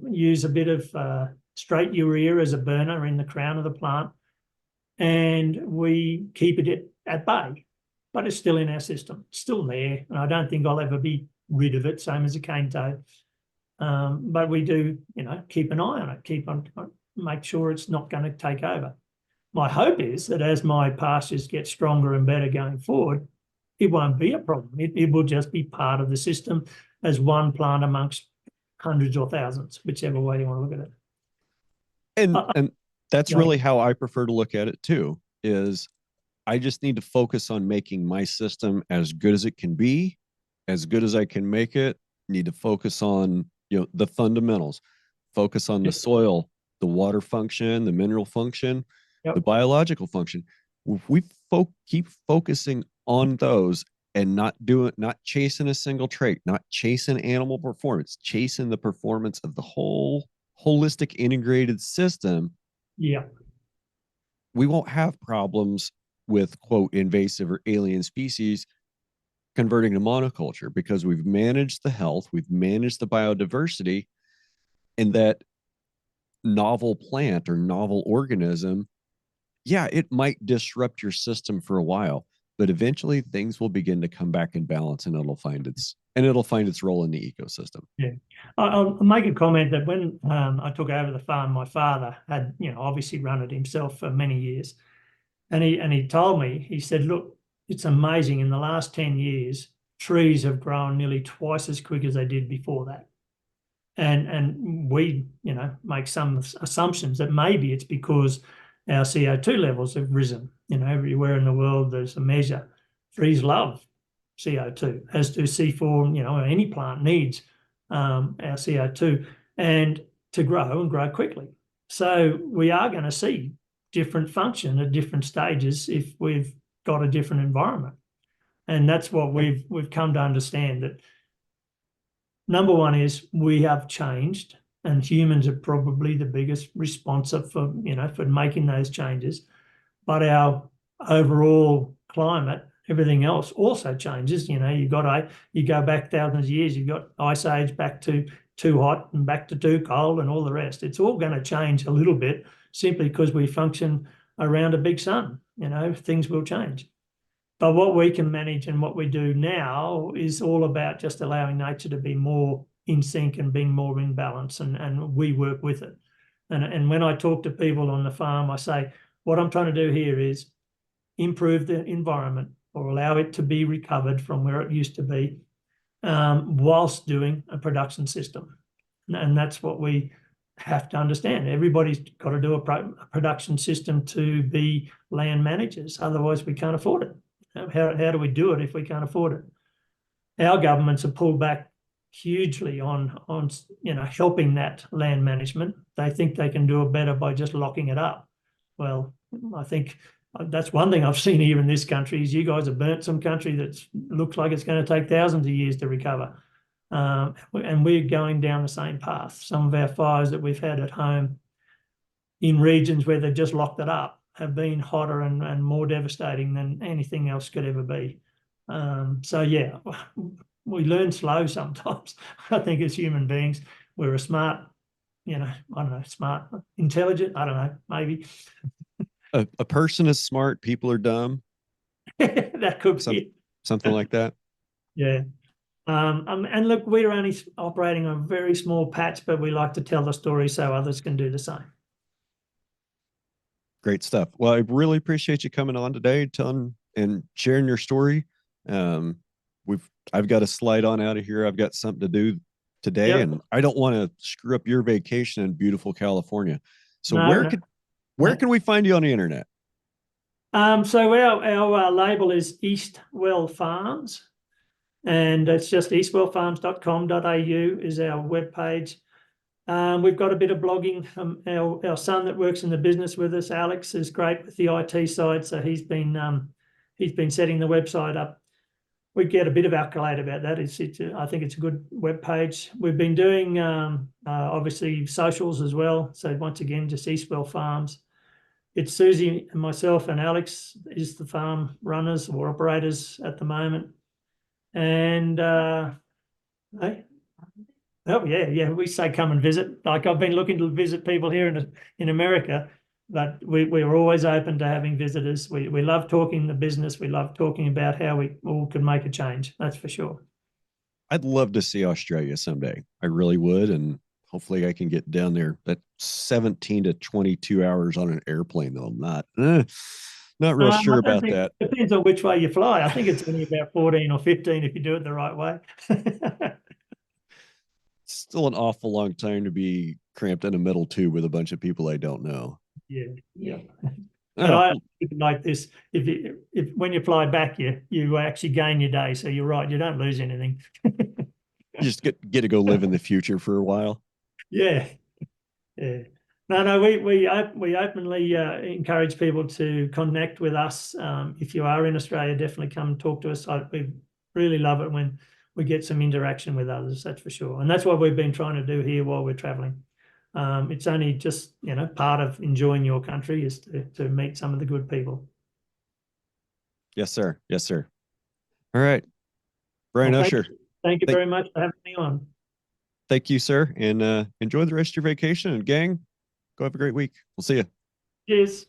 [SPEAKER 2] use a bit of straight urea as a burner in the crown of the plant, and we keep it at bay, but it's still in our system, still there, and I don't think I'll ever be rid of it, same as a cane toad. But we do, keep an eye on it, make sure it's not going to take over. My hope is that as my pastures get stronger and better going forward, it won't be a problem. It will just be part of the system as one plant amongst hundreds or thousands, whichever way you want to look at
[SPEAKER 1] it. And that's really how I prefer to look at it too, is I just need to focus on making my system as good as it can be, as good as I can make it. Need to focus on, the fundamentals, focus on the soil, the water function, the mineral function, the biological function. If we keep focusing on those and not chasing a single trait, not chasing animal performance, chasing the performance of the whole holistic integrated system, we won't have problems with, quote, invasive or alien species converting to monoculture, because we've managed the health, we've managed the biodiversity, and that novel plant or novel organism, it might disrupt your system for a while, but eventually things will begin to come back in balance, and it'll find its role in the ecosystem.
[SPEAKER 2] Yeah, I'll make a comment that when I took over the farm, my father had, obviously run it himself for many years, and he told me, he said, look, it's amazing, in the last 10 years, trees have grown nearly twice as quick as they did before that. And we, make some assumptions that maybe it's because our CO2 levels have risen. Everywhere in the world there's a measure. Trees love CO2, as do C4, any plant needs our CO2 and to grow and grow quickly. So we are going to see different function at different stages if we've got a different environment. And that's what we've come to understand, that number one is we have changed, and humans are probably the biggest responsible for making those changes. But our overall climate, everything else also changes. You go back thousands of years, you've got ice age back to too hot and back to too cold and all the rest. It's all going to change a little bit simply because we function around a big sun. Things will change. But what we can manage and what we do now is all about just allowing nature to be more in sync and being more in balance, and we work with it. And when I talk to people on the farm, I say, what I'm trying to do here is improve the environment or allow it to be recovered from where it used to be, whilst doing a production system. And that's what we have to understand. Everybody's got to do a production system to be land managers. Otherwise, we can't afford it. How do we do it if we can't afford it? Our governments have pulled back hugely on helping that land management. They think they can do it better by just locking it up. Well, I think that's one thing I've seen here in this country is you guys have burnt some country that looks like it's going to take thousands of years to recover. And we're going down the same path. Some of our fires that we've had at home in regions where they've just locked it up have been hotter and more devastating than anything else could ever be. So yeah, we learn slow sometimes. I think as human beings, we're a smart, smart, intelligent, I don't know, maybe.
[SPEAKER 1] A person is smart, people are dumb.
[SPEAKER 2] That could be
[SPEAKER 1] something like that.
[SPEAKER 2] Yeah. And look, we're only operating on a very small patch, but we like to tell the story so others can do the same.
[SPEAKER 1] Great stuff. Well, I really appreciate you coming on today, telling and sharing your story. I've got to slide on out of here. I've got something to do today, yep. And I don't want to screw up your vacation in beautiful California. So where can we find you on the internet?
[SPEAKER 2] So our label is Eastwell Farms, and it's just eastwellfarms.com.au is our webpage. We've got a bit of blogging. Our son that works in the business with us, Alex, is great with the IT side, so he's been setting the website up. We get a bit of accolade about that. I think it's a good web page. We've been doing obviously socials as well. So once again, just Eastwell Farms. It's Susie and myself and Alex is the farm runners or operators at the moment. And oh yeah, we say come and visit. Like I've been looking to visit people here in America, but we're always open to having visitors. We love talking the business. We love talking about how we all can make a change. That's for sure.
[SPEAKER 1] I'd love to see Australia someday. I really would, and hopefully I can get down there. That's 17 to 22 hours on an airplane, though. I'm not real sure about that.
[SPEAKER 2] It depends on which way you fly. I think it's only about 14 or 15 if you do it the right way.
[SPEAKER 1] Still an awful long time to be cramped in a metal tube with a bunch of people I don't know.
[SPEAKER 2] Yeah. But I like this. If when you fly back, you actually gain your day. So you're right. You don't lose anything.
[SPEAKER 1] You just get to go live in the future for a while.
[SPEAKER 2] Yeah. No. We openly encourage people to connect with us. If you are in Australia, definitely come and talk to us. We really love it when we get some interaction with others. That's for sure. And that's what we've been trying to do here while we're traveling. It's only just, part of enjoying your country is to meet some of the good people.
[SPEAKER 1] Yes, sir. Yes, sir. All right. Bryant Ussher.
[SPEAKER 2] Thank you very much for having me on.
[SPEAKER 1] Thank you, sir. And enjoy the rest of your vacation. And gang, go have a great week. We'll see you.
[SPEAKER 2] Cheers.